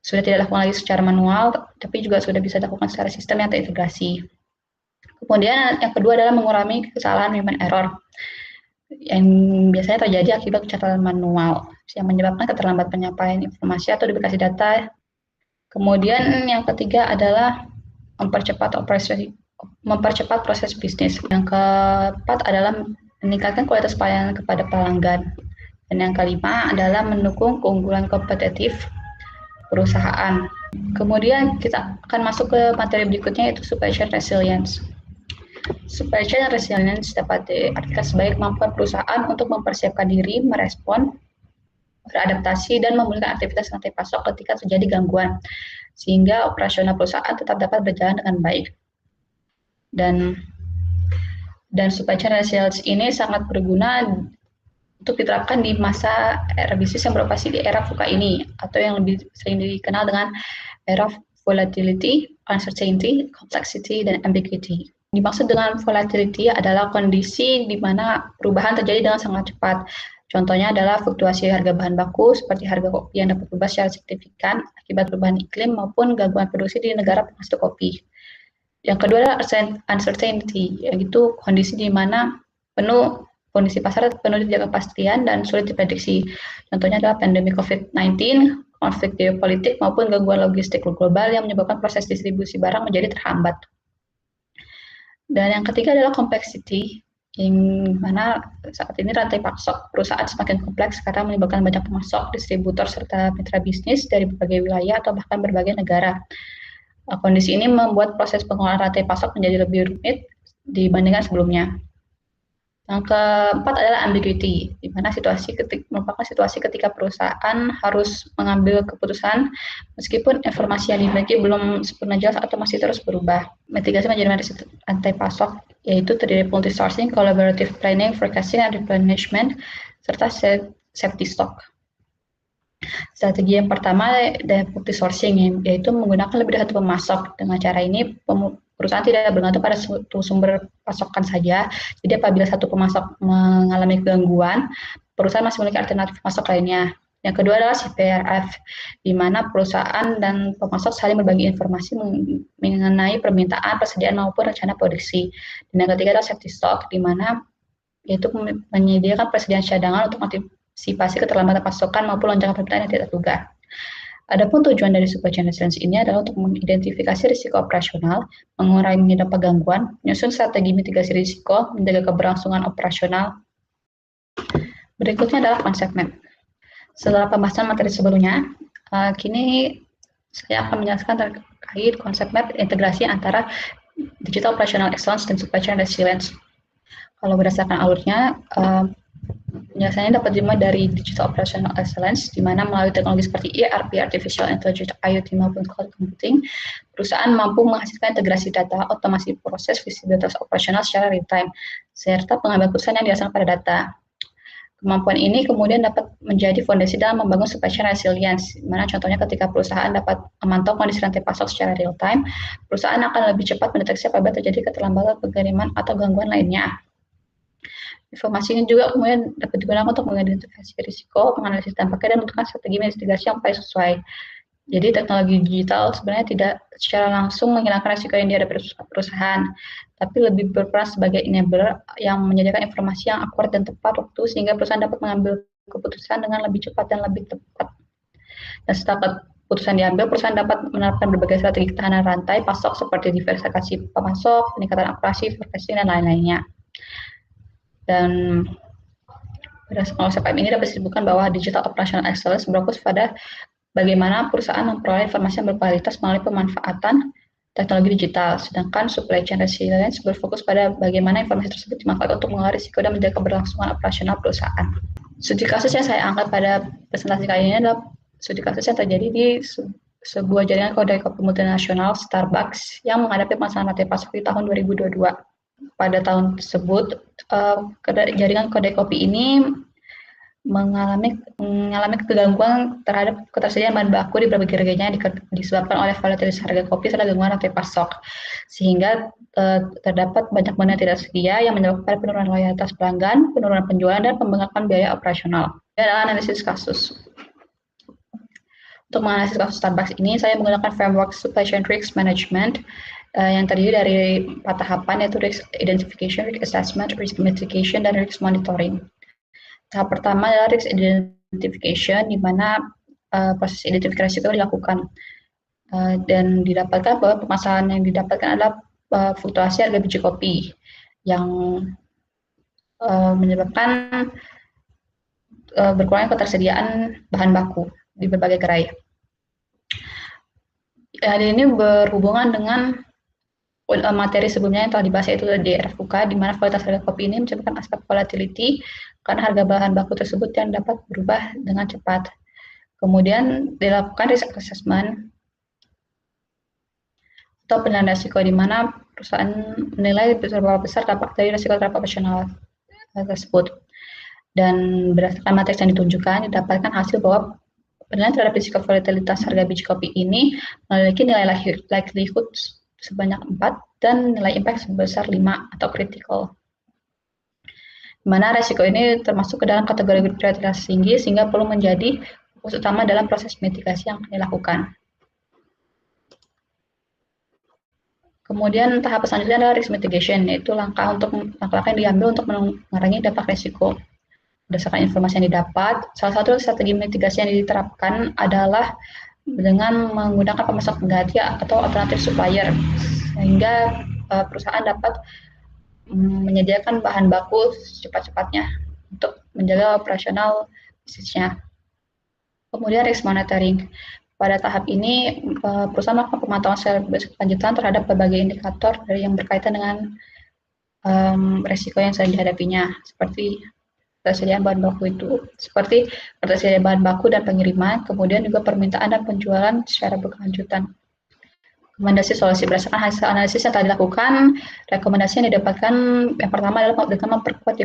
sudah tidak dilakukan lagi secara manual, tapi juga sudah bisa dilakukan secara sistem yang terintegrasi. Kemudian yang kedua adalah mengurangi kesalahan human error, yang biasanya terjadi akibat pencatatan manual yang menyebabkan keterlambatan penyampaian informasi atau duplikasi data. Kemudian yang ketiga adalah mempercepat proses bisnis. Yang keempat adalah meningkatkan kualitas pelayanan kepada pelanggan. Dan yang kelima adalah mendukung keunggulan kompetitif perusahaan. Kemudian kita akan masuk ke materi berikutnya, yaitu supply chain resilience. Supply chain resilience dapat diartikan sebagai kemampuan perusahaan untuk mempersiapkan diri, merespon, beradaptasi, dan memulihkan aktivitas rantai pasok ketika terjadi gangguan, sehingga operasional perusahaan tetap dapat berjalan dengan baik. Dan supply chain resilience ini sangat berguna untuk diterapkan di masa era bisnis yang beroperasi di era VUCA ini, atau yang lebih sering dikenal dengan era volatility, uncertainty, complexity, dan ambiguity. Dimaksud dengan volatility adalah kondisi di mana perubahan terjadi dengan sangat cepat. Contohnya adalah fluktuasi harga bahan baku seperti harga kopi yang dapat berubah secara signifikan akibat perubahan iklim maupun gangguan produksi di negara penghasil kopi. Yang kedua adalah uncertainty, yaitu kondisi di mana kondisi pasar penuh ketidakpastian dan sulit diprediksi. Contohnya adalah pandemi COVID-19, konflik geopolitik maupun gangguan logistik global yang menyebabkan proses distribusi barang menjadi terhambat. Dan yang ketiga adalah complexity, yang mana saat ini rantai pasok perusahaan semakin kompleks karena melibatkan banyak pemasok, distributor, serta mitra bisnis dari berbagai wilayah atau bahkan berbagai negara. Kondisi ini membuat proses pengelolaan rantai pasok menjadi lebih rumit dibandingkan sebelumnya. Yang keempat adalah ambiguity, mana merupakan situasi ketika perusahaan harus mengambil keputusan meskipun informasi yang dimiliki belum sempurna jelas atau masih terus berubah. Mitigasi manajemen risiko rantai pasok yaitu terdiri multi-sourcing, collaborative planning, forecasting, and replenishment, serta safety stock. Strategi yang pertama adalah multi-sourcing, yaitu menggunakan lebih dari satu pemasok. Dengan cara ini perusahaan tidak bergantung pada satu sumber pasokan saja. Jadi apabila satu pemasok mengalami gangguan, perusahaan masih memiliki alternatif pemasok lainnya. Yang kedua adalah CPRF, di mana perusahaan dan pemasok saling berbagi informasi mengenai permintaan, persediaan maupun rencana produksi. Dan yang ketiga adalah safety stock, di mana yaitu menyediakan persediaan cadangan untuk antisipasi keterlambatan pasokan maupun lonjakan permintaan yang tidak terduga. Adapun tujuan dari supply chain resilience ini adalah untuk mengidentifikasi risiko operasional, mengurangi dampak gangguan, menyusun strategi mitigasi risiko, menjaga keberlangsungan operasional. Berikutnya adalah konsep map. Setelah pembahasan materi sebelumnya, kini saya akan menjelaskan terkait konsep map integrasi antara digital operational excellence dan supply chain resilience. Kalau berdasarkan alurnya, penjelasannya dapat dimulai dari digital operational excellence, di mana melalui teknologi seperti ERP, artificial intelligence, IoT maupun cloud computing, perusahaan mampu menghasilkan integrasi data, otomasi proses, visibilitas operasional secara real time, serta pengambilan keputusan yang didasarkan pada data. Kemampuan ini kemudian dapat menjadi fondasi dalam membangun supply chain resilience, di mana contohnya ketika perusahaan dapat memantau kondisi rantai pasok secara real time, perusahaan akan lebih cepat mendeteksi apabila terjadi keterlambatan pengiriman atau gangguan lainnya. Informasi ini juga kemudian dapat digunakan untuk mengidentifikasi risiko, menganalisis dampaknya, dan menentukan strategi mitigasi yang paling sesuai. Jadi teknologi digital sebenarnya tidak secara langsung menghilangkan risiko yang dihadapi perusahaan, tapi lebih berperan sebagai enabler yang menyediakan informasi yang akurat dan tepat waktu sehingga perusahaan dapat mengambil keputusan dengan lebih cepat dan lebih tepat. Dan setelah keputusan diambil, perusahaan dapat menerapkan berbagai strategi ketahanan rantai pasok seperti diversifikasi pemasok, peningkatan akurasi, forecasting, dan lain-lainnya. Dan berdasarkan konsep ini dapat disebutkan bahwa digital operational excellence berfokus pada bagaimana perusahaan memperoleh informasi yang berkualitas melalui pemanfaatan teknologi digital, sedangkan supply chain resilience berfokus pada bagaimana informasi tersebut dimanfaatkan untuk mengelola risiko dan menjaga keberlangsungan operasional perusahaan. Studi kasus yang saya angkat pada presentasi kali ini adalah studi kasus yang terjadi di sebuah jaringan kedai kopi multinasional Starbucks yang menghadapi masalah rantai pasok di tahun 2022. Pada tahun tersebut, jaringan kedai kopi ini mengalami kegangguan terhadap ketersediaan bahan baku di berbagai gerainya disebabkan oleh volatilitas harga kopi serta gangguan rantai pasok, sehingga terdapat banyak barang yang tidak tersedia yang menyebabkan penurunan loyalitas pelanggan, penurunan penjualan, dan pembengkakan biaya operasional. Ini adalah analisis kasus. Untuk menganalisis kasus Starbucks ini, saya menggunakan framework supply chain risk management yang terdiri dari 4 tahapan, yaitu risk identification, risk assessment, risk mitigation, dan risk monitoring. Tahap pertama adalah risk identification, di mana proses identifikasi risiko dilakukan dan didapatkan bahwa permasalahan yang didapatkan adalah fluktuasi harga biji kopi yang menyebabkan berkurangnya ketersediaan bahan baku di berbagai gerai. Hal ini berhubungan dengan materi sebelumnya yang telah dibahas, yaitu di RFUK, di mana kualitas harga kopi ini menyebabkan aspek volatility karena harga bahan baku tersebut yang dapat berubah dengan cepat. Kemudian dilakukan risk assessment atau penilaian risiko, di mana perusahaan menilai seberapa besar dampak dari risiko terhadap operasional tersebut. Dan berdasarkan materi yang ditunjukkan, didapatkan hasil bahwa penilaian terhadap risiko volatilitas harga biji kopi ini memiliki nilai likelihood sebanyak 4 dan nilai impact sebesar 5 atau critical. Di mana risiko ini termasuk ke dalam kategori prioritas tinggi sehingga perlu menjadi fokus utama dalam proses mitigasi yang dilakukan. Kemudian tahap selanjutnya adalah risk mitigation, yaitu langkah yang diambil untuk mengurangi dampak risiko. Berdasarkan informasi yang didapat, salah satu strategi mitigasi yang diterapkan adalah dengan menggunakan pemasok pengganti atau alternatif supplier, sehingga perusahaan dapat menyediakan bahan baku secepat-cepatnya untuk menjaga operasional bisnisnya. Kemudian risk monitoring. Pada tahap ini, perusahaan melakukan pemantauan secara berkelanjutan terhadap berbagai indikator yang berkaitan dengan risiko yang sedang dihadapinya, seperti ketersediaan bahan baku itu, seperti ketersediaan bahan baku dan pengiriman, kemudian juga permintaan dan penjualan secara berkelanjutan. Rekomendasi solusi berdasarkan hasil analisis yang telah dilakukan, rekomendasi yang didapatkan yang pertama adalah dengan memperkuat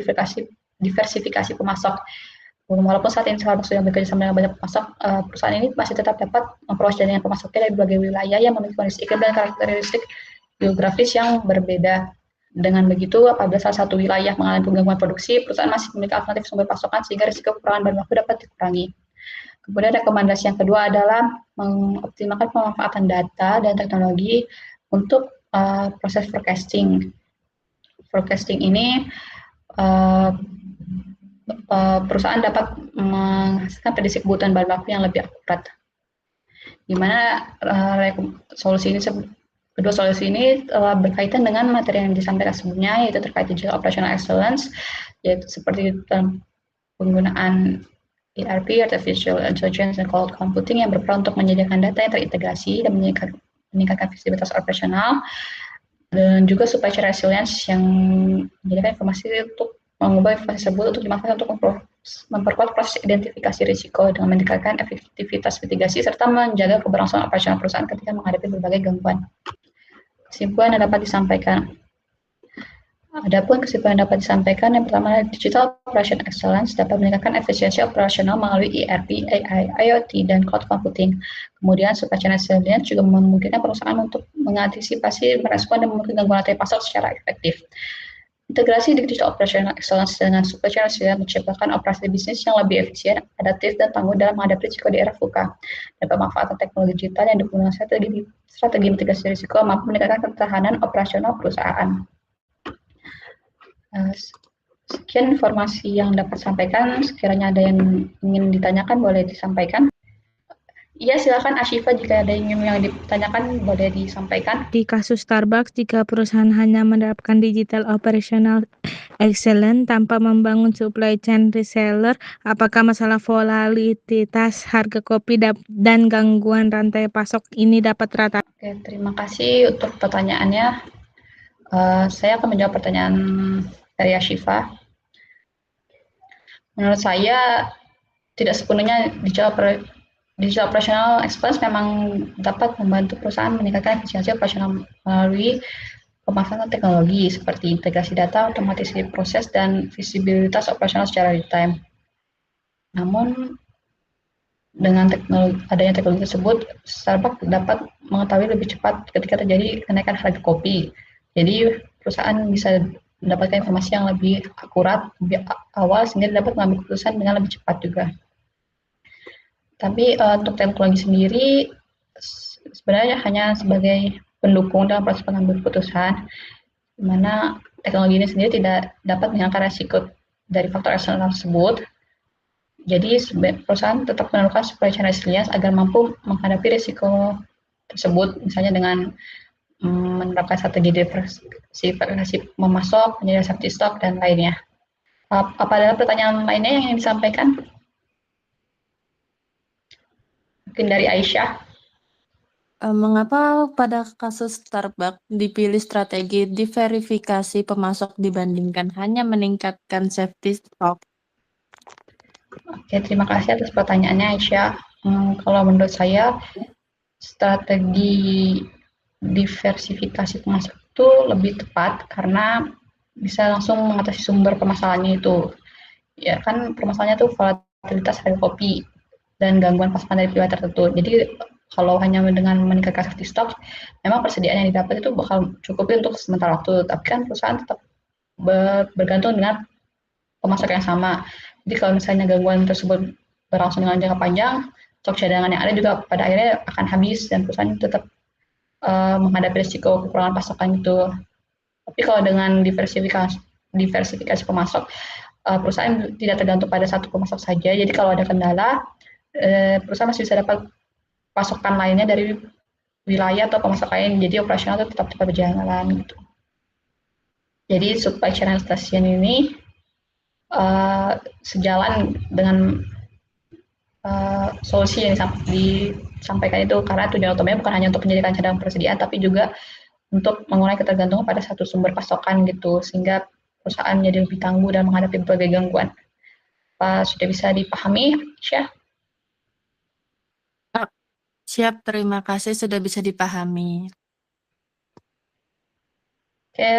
diversifikasi pemasok. Walaupun saat ini Starbucks sudah bekerja sama dengan banyak pemasok, perusahaan ini masih tetap dapat memperluas jaringan pemasoknya dari berbagai wilayah yang memiliki kondisi iklim dan karakteristik geografis yang berbeda. Dengan begitu, apabila salah satu wilayah mengalami gangguan produksi, perusahaan masih memiliki alternatif sumber pasokan sehingga risiko kekurangan bahan baku dapat dikurangi. Kemudian rekomendasi yang kedua adalah mengoptimalkan pemanfaatan data dan teknologi untuk proses forecasting. Forecasting ini perusahaan dapat menghasilkan prediksi kebutuhan bahan baku yang lebih akurat. Di mana kedua solusi ini berkaitan dengan materi yang disampaikan sebelumnya, yaitu terkait digital operational excellence, yaitu seperti penggunaan ERP, artificial intelligence, dan cloud computing yang berperan untuk menyediakan data yang terintegrasi dan meningkatkan visibilitas operasional, dan juga supply chain resilience yang menyediakan informasi untuk mengubah informasi tersebut untuk dimanfaatkan untuk memperkuat proses identifikasi risiko dengan meningkatkan efektivitas mitigasi serta menjaga keberlangsungan operasional perusahaan ketika menghadapi berbagai gangguan. Kesimpulan yang dapat disampaikan. Adapun kesimpulan yang dapat disampaikan, yang pertama, digital operation excellence dapat meningkatkan efisiensi operasional melalui ERP, AI, IoT, dan cloud computing. Kemudian, supply chain resilience juga memungkinkan perusahaan untuk mengantisipasi, merespon, dan memiliki gangguan rantai pasok secara efektif. Integrasi digital operational excellence dengan supply chain resilience menciptakan operasi bisnis yang lebih efisien, adaptif, dan tangguh dalam menghadapi risiko di era VUCA. Dan pemanfaatan teknologi digital yang digunakan strategi mitigasi risiko mampu meningkatkan ketahanan operasional perusahaan. Sekian informasi yang dapat sampaikan. Sekiranya ada yang ingin ditanyakan, boleh disampaikan. Iya, silakan Ashifa, jika ada yang ditanyakan boleh disampaikan.
Di kasus Starbucks, jika perusahaan hanya menerapkan digital operational excellence tanpa membangun supply chain reseller, apakah masalah volatilitas harga kopi dan gangguan rantai pasok ini dapat teratasi?
Oke, terima kasih untuk pertanyaannya. Saya akan menjawab pertanyaan dari Ashifa. Menurut saya, tidak sepenuhnya digital operational excellence memang dapat membantu perusahaan meningkatkan efisiensi operasional melalui pemanfaatan teknologi seperti integrasi data, otomatisasi proses, dan visibilitas operasional secara real time. Namun, dengan adanya teknologi tersebut, Starbucks dapat mengetahui lebih cepat ketika terjadi kenaikan harga kopi. Jadi, perusahaan bisa mendapatkan informasi yang lebih akurat, lebih awal, sehingga dapat mengambil keputusan dengan lebih cepat juga. Tapi untuk teknologi sendiri sebenarnya hanya sebagai pendukung dalam proses pengambilan keputusan, di mana teknologi ini sendiri tidak dapat menghilangkan resiko dari faktor eksternal tersebut. Jadi perusahaan tetap memerlukan supply chain resilience agar mampu menghadapi risiko tersebut, misalnya dengan menerapkan strategi diversifikasi memasok, menjadi safety stock, dan lainnya. Apa ada pertanyaan lainnya yang ingin disampaikan? Mungkin dari Aisyah.
Mengapa pada kasus Starbucks dipilih strategi diverifikasi pemasok dibandingkan hanya meningkatkan safety stock?
Oke, terima kasih atas pertanyaannya Aisyah. Kalau menurut saya, strategi diversifikasi pemasok itu lebih tepat karena bisa langsung mengatasi sumber permasalahannya itu. Ya kan, permasalahannya itu volatilitas harga kopi dan gangguan pasokan dari pihak tertentu. Jadi kalau hanya dengan meningkatkan safety stock, memang persediaan yang didapat itu bakal cukup untuk sementara waktu. Tapi kan perusahaan tetap bergantung dengan pemasok yang sama. Jadi kalau misalnya gangguan tersebut berlangsung dengan jangka panjang, stok cadangan yang ada juga pada akhirnya akan habis dan perusahaan tetap menghadapi risiko kekurangan pasokan itu. Tapi kalau dengan diversifikasi pemasok, perusahaan tidak tergantung pada satu pemasok saja. Jadi kalau ada kendala, perusahaan masih bisa dapat pasokan lainnya dari wilayah atau pemasok lain. Jadi operasional itu tetap berjalan gitu. Jadi supply chain station ini sejalan dengan solusi yang disampaikan itu, karena tujuan utamanya bukan hanya untuk menyediakan cadangan persediaan, tapi juga untuk mengurangi ketergantungan pada satu sumber pasokan gitu, sehingga perusahaan menjadi lebih tangguh dan menghadapi berbagai gangguan. Apa sudah bisa dipahami, Syah?
Siap, terima kasih sudah bisa dipahami.
Oke,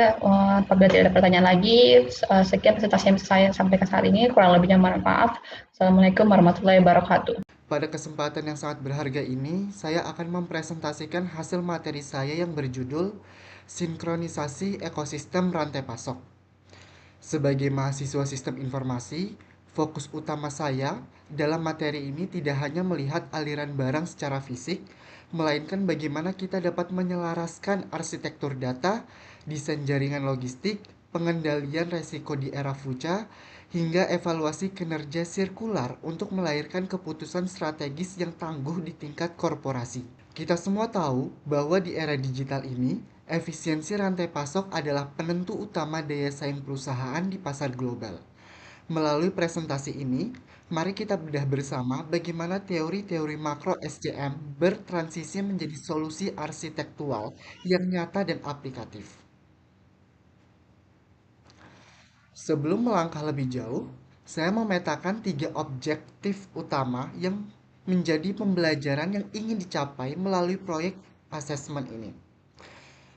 apabila tidak ada pertanyaan lagi, sekian presentasi yang bisa saya sampaikan saat ini. Kurang lebihnya mohon maaf. Assalamualaikum warahmatullahi wabarakatuh.
Pada kesempatan yang sangat berharga ini, saya akan mempresentasikan hasil materi saya yang berjudul Sinkronisasi Ekosistem Rantai Pasok. Sebagai mahasiswa sistem informasi, fokus utama saya dalam materi ini tidak hanya melihat aliran barang secara fisik, melainkan bagaimana kita dapat menyelaraskan arsitektur data, desain jaringan logistik, pengendalian resiko di era future, hingga evaluasi kinerja sirkular untuk melahirkan keputusan strategis yang tangguh di tingkat korporasi. Kita semua tahu bahwa di era digital ini, efisiensi rantai pasok adalah penentu utama daya saing perusahaan di pasar global. Melalui presentasi ini, mari kita bedah bersama bagaimana teori-teori makro SCM bertransisi menjadi solusi arsitektural yang nyata dan aplikatif. Sebelum melangkah lebih jauh, saya memetakan 3 objektif utama yang menjadi pembelajaran yang ingin dicapai melalui proyek asesmen ini.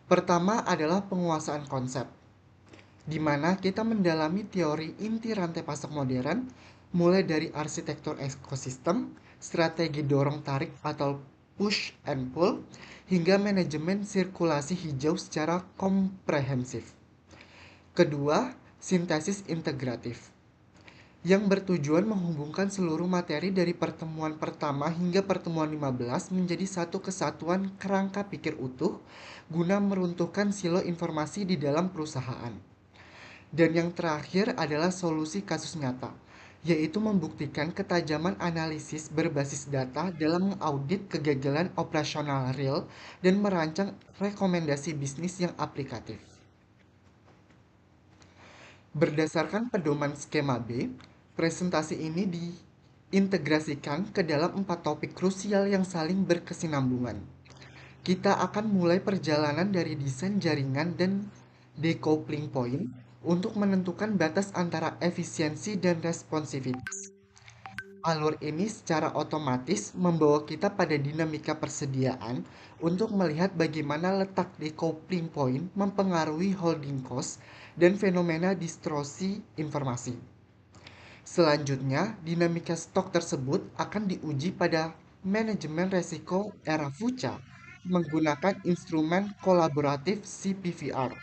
Pertama adalah penguasaan konsep, di mana kita mendalami teori inti rantai pasok modern, mulai dari arsitektur ekosistem, strategi dorong tarik atau push and pull, hingga manajemen sirkulasi hijau secara komprehensif. Kedua, sintesis integratif, yang bertujuan menghubungkan seluruh materi dari pertemuan pertama hingga pertemuan 15 menjadi satu kesatuan kerangka pikir utuh guna meruntuhkan silo informasi di dalam perusahaan. Dan yang terakhir adalah solusi kasus nyata, yaitu membuktikan ketajaman analisis berbasis data dalam mengaudit kegagalan operasional real dan merancang rekomendasi bisnis yang aplikatif. Berdasarkan pedoman skema B, presentasi ini diintegrasikan ke dalam 4 topik krusial yang saling berkesinambungan. Kita akan mulai perjalanan dari desain jaringan dan decoupling point untuk menentukan batas antara efisiensi dan responsivitas. Alur ini secara otomatis membawa kita pada dinamika persediaan untuk melihat bagaimana letak decoupling point mempengaruhi holding cost dan fenomena distorsi informasi. Selanjutnya, dinamika stok tersebut akan diuji pada manajemen resiko era future menggunakan instrumen kolaboratif CPVR.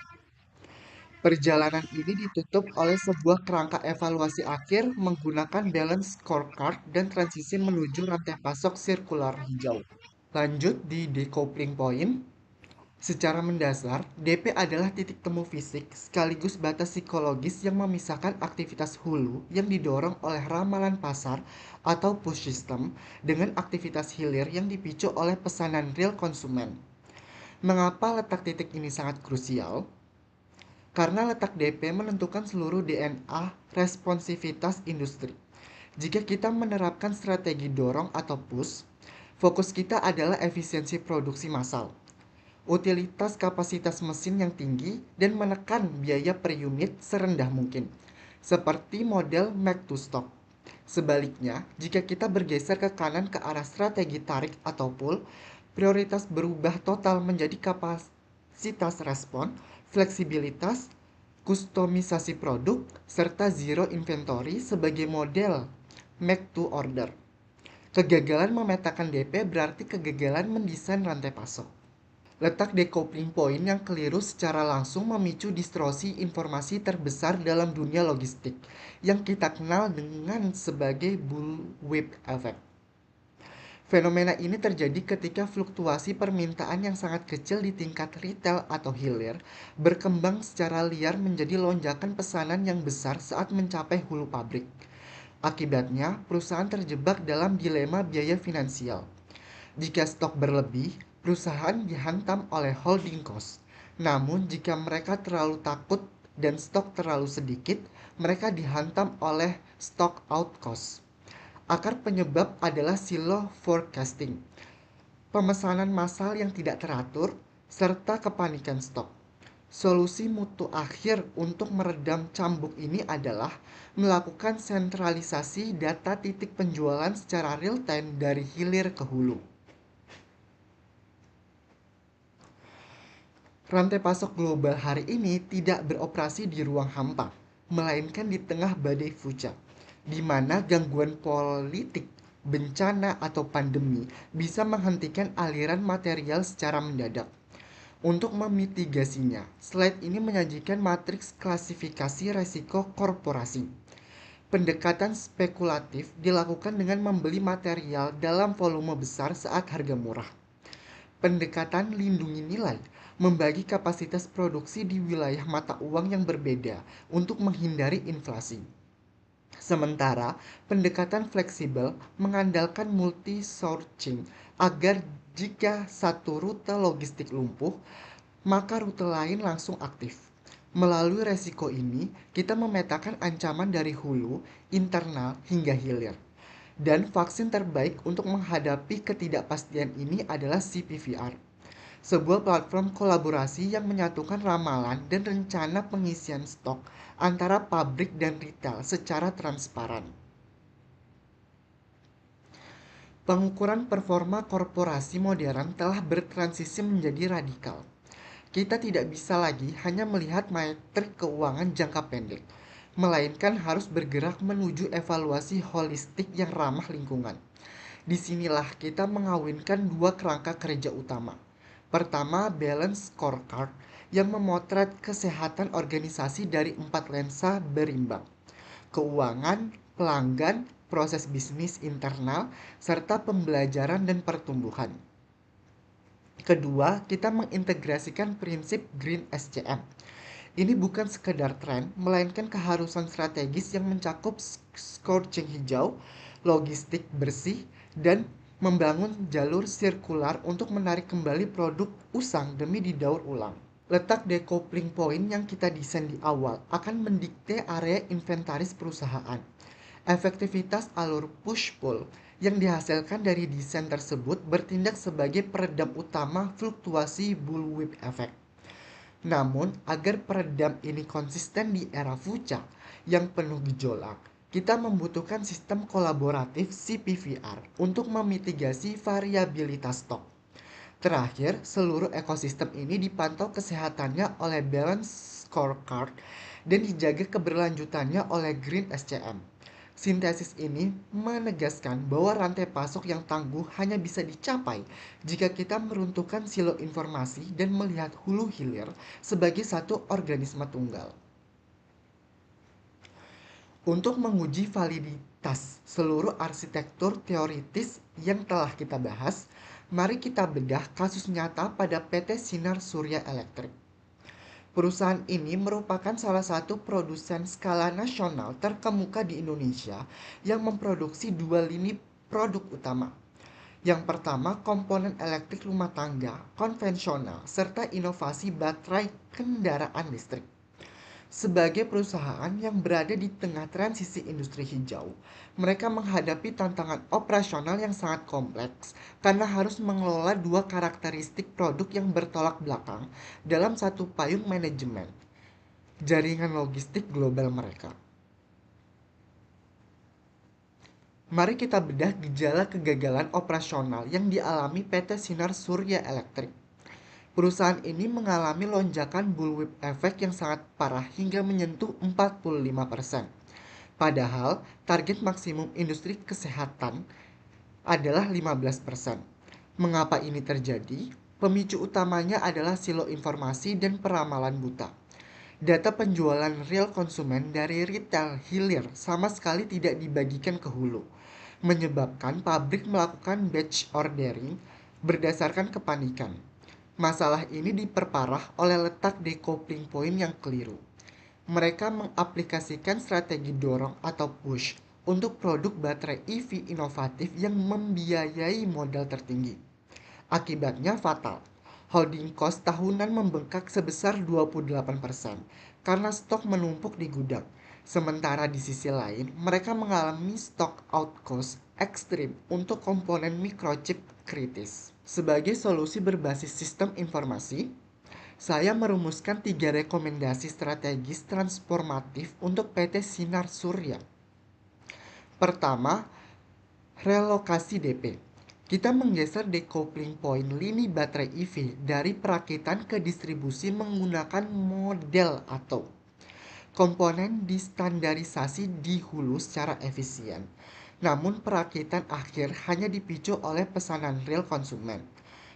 Perjalanan ini ditutup oleh sebuah kerangka evaluasi akhir menggunakan balance scorecard dan transisi menuju rantai pasok sirkular hijau. Lanjut di decoupling point. Secara mendasar, DP adalah titik temu fisik sekaligus batas psikologis yang memisahkan aktivitas hulu yang didorong oleh ramalan pasar atau push system dengan aktivitas hilir yang dipicu oleh pesanan real konsumen. Mengapa letak titik ini sangat krusial? Karena letak DP menentukan seluruh DNA responsivitas industri. Jika kita menerapkan strategi dorong atau push, fokus kita adalah efisiensi produksi massal, utilitas kapasitas mesin yang tinggi, dan menekan biaya per unit serendah mungkin, seperti model make to stock. Sebaliknya, jika kita bergeser ke kanan ke arah strategi tarik atau pull, prioritas berubah total menjadi kapasitas respon, fleksibilitas, kustomisasi produk, serta zero inventory sebagai model make to order. Kegagalan memetakan DP berarti kegagalan mendesain rantai pasok. Letak decoupling point yang keliru secara langsung memicu distorsi informasi terbesar dalam dunia logistik, yang kita kenal dengan sebagai bullwhip effect. Fenomena ini terjadi ketika fluktuasi permintaan yang sangat kecil di tingkat retail atau hilir berkembang secara liar menjadi lonjakan pesanan yang besar saat mencapai hulu pabrik. Akibatnya, perusahaan terjebak dalam dilema biaya finansial. Jika stok berlebih, perusahaan dihantam oleh holding cost. Namun, jika mereka terlalu takut dan stok terlalu sedikit, mereka dihantam oleh stock out cost. Akar penyebab adalah silo forecasting, pemesanan massal yang tidak teratur, serta kepanikan stok. Solusi mutu akhir untuk meredam cambuk ini adalah melakukan sentralisasi data titik penjualan secara real time dari hilir ke hulu. Rantai pasok global hari ini tidak beroperasi di ruang hampa, melainkan di tengah badai fuca, di mana gangguan politik, bencana, atau pandemi bisa menghentikan aliran material secara mendadak. Untuk memitigasinya, slide ini menyajikan matriks klasifikasi resiko korporasi. Pendekatan spekulatif dilakukan dengan membeli material dalam volume besar saat harga murah. Pendekatan lindungi nilai membagi kapasitas produksi di wilayah mata uang yang berbeda untuk menghindari inflasi. Sementara, pendekatan fleksibel mengandalkan multi-sourcing agar jika satu rute logistik lumpuh, maka rute lain langsung aktif. Melalui resiko ini, kita memetakan ancaman dari hulu, internal, hingga hilir. Dan vaksin terbaik untuk menghadapi ketidakpastian ini adalah CPVR, sebuah platform kolaborasi yang menyatukan ramalan dan rencana pengisian stok antara pabrik dan retail secara transparan. Pengukuran performa korporasi modern telah bertransisi menjadi radikal. Kita tidak bisa lagi hanya melihat metrik keuangan jangka pendek, melainkan harus bergerak menuju evaluasi holistik yang ramah lingkungan. Disinilah kita mengawinkan dua kerangka kerja utama. Pertama, balance scorecard yang memotret kesehatan organisasi dari 4 lensa berimbang: keuangan, pelanggan, proses bisnis internal, serta pembelajaran dan pertumbuhan. Kedua, kita mengintegrasikan prinsip Green SCM. Ini bukan sekedar tren, melainkan keharusan strategis yang mencakup scorching hijau, logistik bersih, dan membangun jalur sirkular untuk menarik kembali produk usang demi didaur ulang. Letak decoupling point yang kita desain di awal akan mendikte area inventaris perusahaan. Efektivitas alur push-pull yang dihasilkan dari desain tersebut bertindak sebagai peredam utama fluktuasi bullwhip effect. Namun, agar peredam ini konsisten di era fuca yang penuh gejolak, kita membutuhkan sistem kolaboratif CPVR untuk memitigasi variabilitas stok. Terakhir, seluruh ekosistem ini dipantau kesehatannya oleh balance scorecard dan dijaga keberlanjutannya oleh Green SCM. Sintesis ini menegaskan bahwa rantai pasok yang tangguh hanya bisa dicapai jika kita meruntuhkan silo informasi dan melihat hulu hilir sebagai satu organisme tunggal. Untuk menguji validitas seluruh arsitektur teoritis yang telah kita bahas, mari kita bedah kasus nyata pada PT Sinar Surya Elektrik. Perusahaan ini merupakan salah satu produsen skala nasional terkemuka di Indonesia yang memproduksi dua lini produk utama. Yang pertama, komponen elektrik rumah tangga konvensional serta inovasi baterai kendaraan listrik. Sebagai perusahaan yang berada di tengah transisi industri hijau, mereka menghadapi tantangan operasional yang sangat kompleks karena harus mengelola dua karakteristik produk yang bertolak belakang dalam satu payung manajemen jaringan logistik global mereka. Mari kita bedah gejala kegagalan operasional yang dialami PT Sinar Surya Elektrik. Perusahaan ini mengalami lonjakan bullwhip effect yang sangat parah hingga menyentuh 45%. Padahal target maksimum industri kesehatan adalah 15%. Mengapa ini terjadi? Pemicu utamanya adalah silo informasi dan peramalan buta. Data penjualan real konsumen dari retail hilir sama sekali tidak dibagikan ke hulu, menyebabkan pabrik melakukan batch ordering berdasarkan kepanikan. Masalah ini diperparah oleh letak decoupling point yang keliru. Mereka mengaplikasikan strategi dorong atau push untuk produk baterai EV inovatif yang membiayai modal tertinggi. Akibatnya fatal. Holding cost tahunan membengkak sebesar 28% karena stok menumpuk di gudang. Sementara di sisi lain, mereka mengalami stock out cost ekstrim untuk komponen microchip kritis. Sebagai solusi berbasis sistem informasi, Saya merumuskan 3 rekomendasi strategis transformatif untuk PT Sinar Surya. Pertama, relokasi DP. Kita menggeser decoupling point lini baterai EV dari perakitan ke distribusi menggunakan model atau komponen distandarisasi di hulu secara efisien. Namun perakitan akhir hanya dipicu oleh pesanan real konsumen,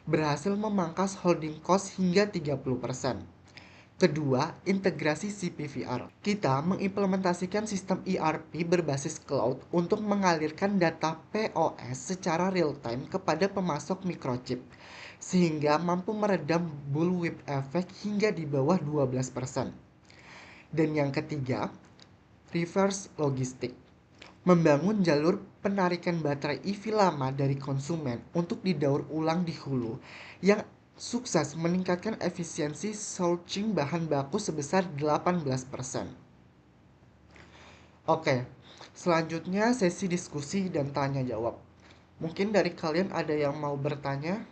berhasil memangkas holding cost hingga 30%. Kedua, integrasi CPVR. Kita mengimplementasikan sistem ERP berbasis cloud untuk mengalirkan data POS secara real-time kepada pemasok microchip, sehingga mampu meredam bullwhip effect hingga di bawah 12%. Dan yang ketiga, reverse logistik. Membangun jalur penarikan baterai EV lama dari konsumen untuk didaur ulang di hulu yang sukses meningkatkan efisiensi sourcing bahan baku sebesar 18%. Oke, selanjutnya sesi diskusi dan tanya jawab. Mungkin dari kalian ada yang mau bertanya?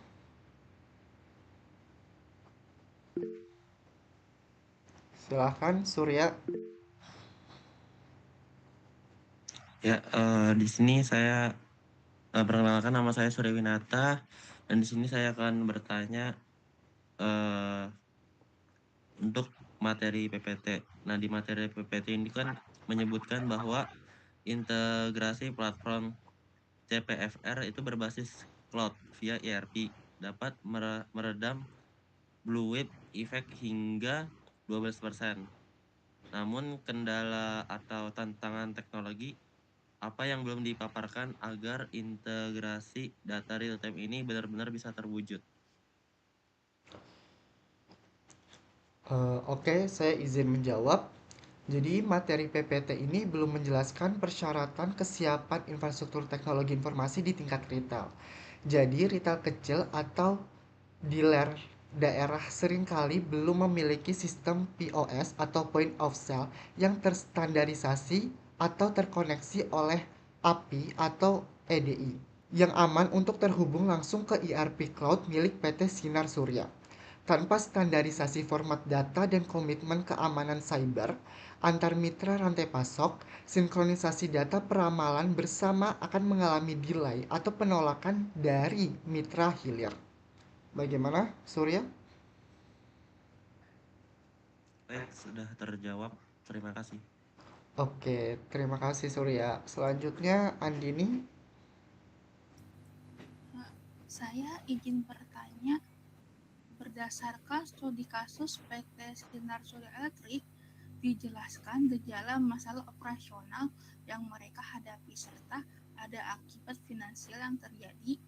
Silahkan, Surya.
Ya, di sini saya perkenalkan, nama saya Surya Winata, dan di sini saya akan bertanya untuk materi PPT. Nah, di materi PPT ini kan menyebutkan bahwa integrasi platform CPFR itu berbasis cloud via ERP dapat meredam bullwhip effect hingga 12%. Namun kendala atau tantangan teknologi apa yang belum dipaparkan agar integrasi data real time ini benar-benar bisa terwujud?
Oke, saya izin menjawab. Jadi materi PPT ini belum menjelaskan persyaratan kesiapan infrastruktur teknologi informasi di tingkat retail. Jadi retail kecil atau dealer daerah seringkali belum memiliki sistem POS atau point of sale yang terstandarisasi atau terkoneksi oleh API atau EDI yang aman untuk terhubung langsung ke ERP cloud milik PT Sinar Surya. Tanpa standarisasi format data dan komitmen keamanan cyber antar mitra rantai pasok, sinkronisasi data peramalan bersama akan mengalami delay atau penolakan dari mitra hilir. Bagaimana, Surya?
Baik, sudah terjawab. Terima kasih.
Oke, terima kasih Surya. Selanjutnya Andini.
Saya izin bertanya, berdasarkan studi kasus PT Sinar Surya Elektrik, dijelaskan gejala masalah operasional yang mereka hadapi serta ada akibat finansial yang terjadi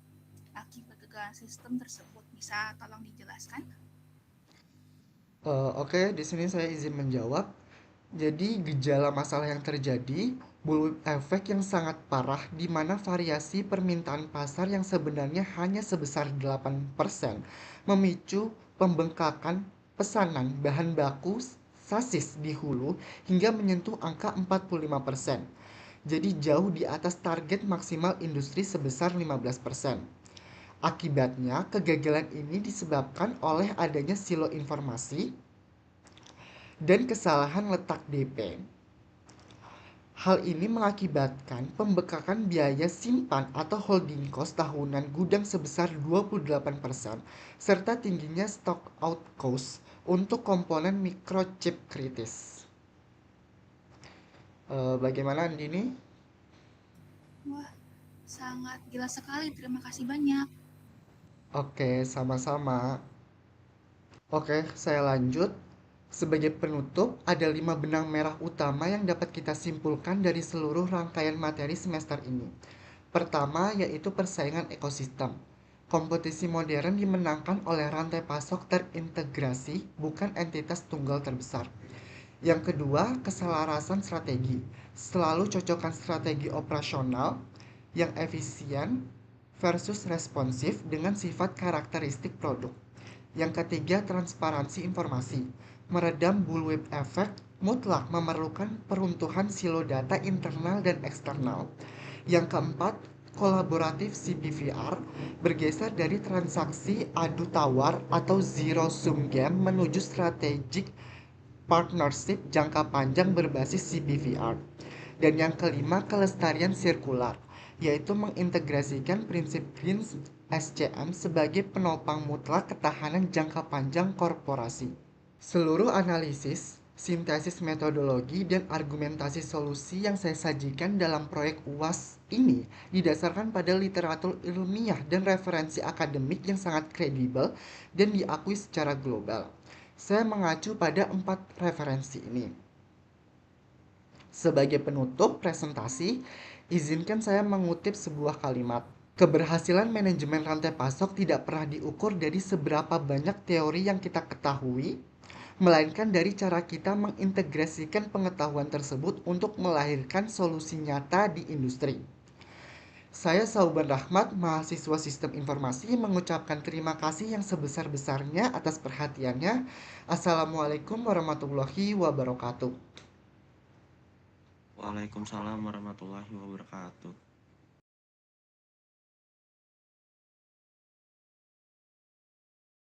akibat kegagalan sistem tersebut. Bisa tolong dijelaskan?
Oke, di sini saya izin menjawab. Jadi gejala masalah yang terjadi, bullwhip effect yang sangat parah di mana variasi permintaan pasar yang sebenarnya hanya sebesar 8% memicu pembengkakan pesanan bahan baku sasis di hulu hingga menyentuh angka 45%. Jadi jauh di atas target maksimal industri sebesar 15%. Akibatnya, kegagalan ini disebabkan oleh adanya silo informasi dan kesalahan letak DP. Hal ini mengakibatkan pembekakan biaya simpan atau holding cost tahunan gudang sebesar 28%, serta tingginya stock out cost untuk komponen microchip kritis. Bagaimana Andini?
Wah, sangat jelas sekali. Terima kasih banyak.
Oke, sama-sama. Oke, saya lanjut. Sebagai penutup, ada 5 benang merah utama yang dapat kita simpulkan dari seluruh rangkaian materi semester ini. Pertama, yaitu persaingan ekosistem. Kompetisi modern dimenangkan oleh rantai pasok terintegrasi, bukan entitas tunggal terbesar. Yang kedua, keselarasan strategi. Selalu cocokkan strategi operasional yang efisien versus responsif dengan sifat karakteristik produk. Yang ketiga, transparansi informasi. Meredam bullwhip effect mutlak memerlukan peruntuhan silo data internal dan eksternal. Yang keempat, kolaboratif CPVR bergeser dari transaksi adu tawar atau zero sum game menuju strategic partnership jangka panjang berbasis CPVR. Dan yang kelima, kelestarian sirkular, yaitu mengintegrasikan prinsip Green SCM sebagai penopang mutlak ketahanan jangka panjang korporasi. Seluruh analisis, sintesis metodologi, dan argumentasi solusi yang saya sajikan dalam proyek UAS ini didasarkan pada literatur ilmiah dan referensi akademik yang sangat kredibel dan diakui secara global. Saya mengacu pada 4 referensi ini. Sebagai penutup presentasi, izinkan saya mengutip sebuah kalimat. Keberhasilan manajemen rantai pasok tidak pernah diukur dari seberapa banyak teori yang kita ketahui, melainkan dari cara kita mengintegrasikan pengetahuan tersebut untuk melahirkan solusi nyata di industri. Saya Sauban Rahmat, mahasiswa Sistem Informasi, mengucapkan terima kasih yang sebesar-besarnya atas perhatiannya. Assalamualaikum warahmatullahi wabarakatuh.
Waalaikumsalam warahmatullahi wabarakatuh.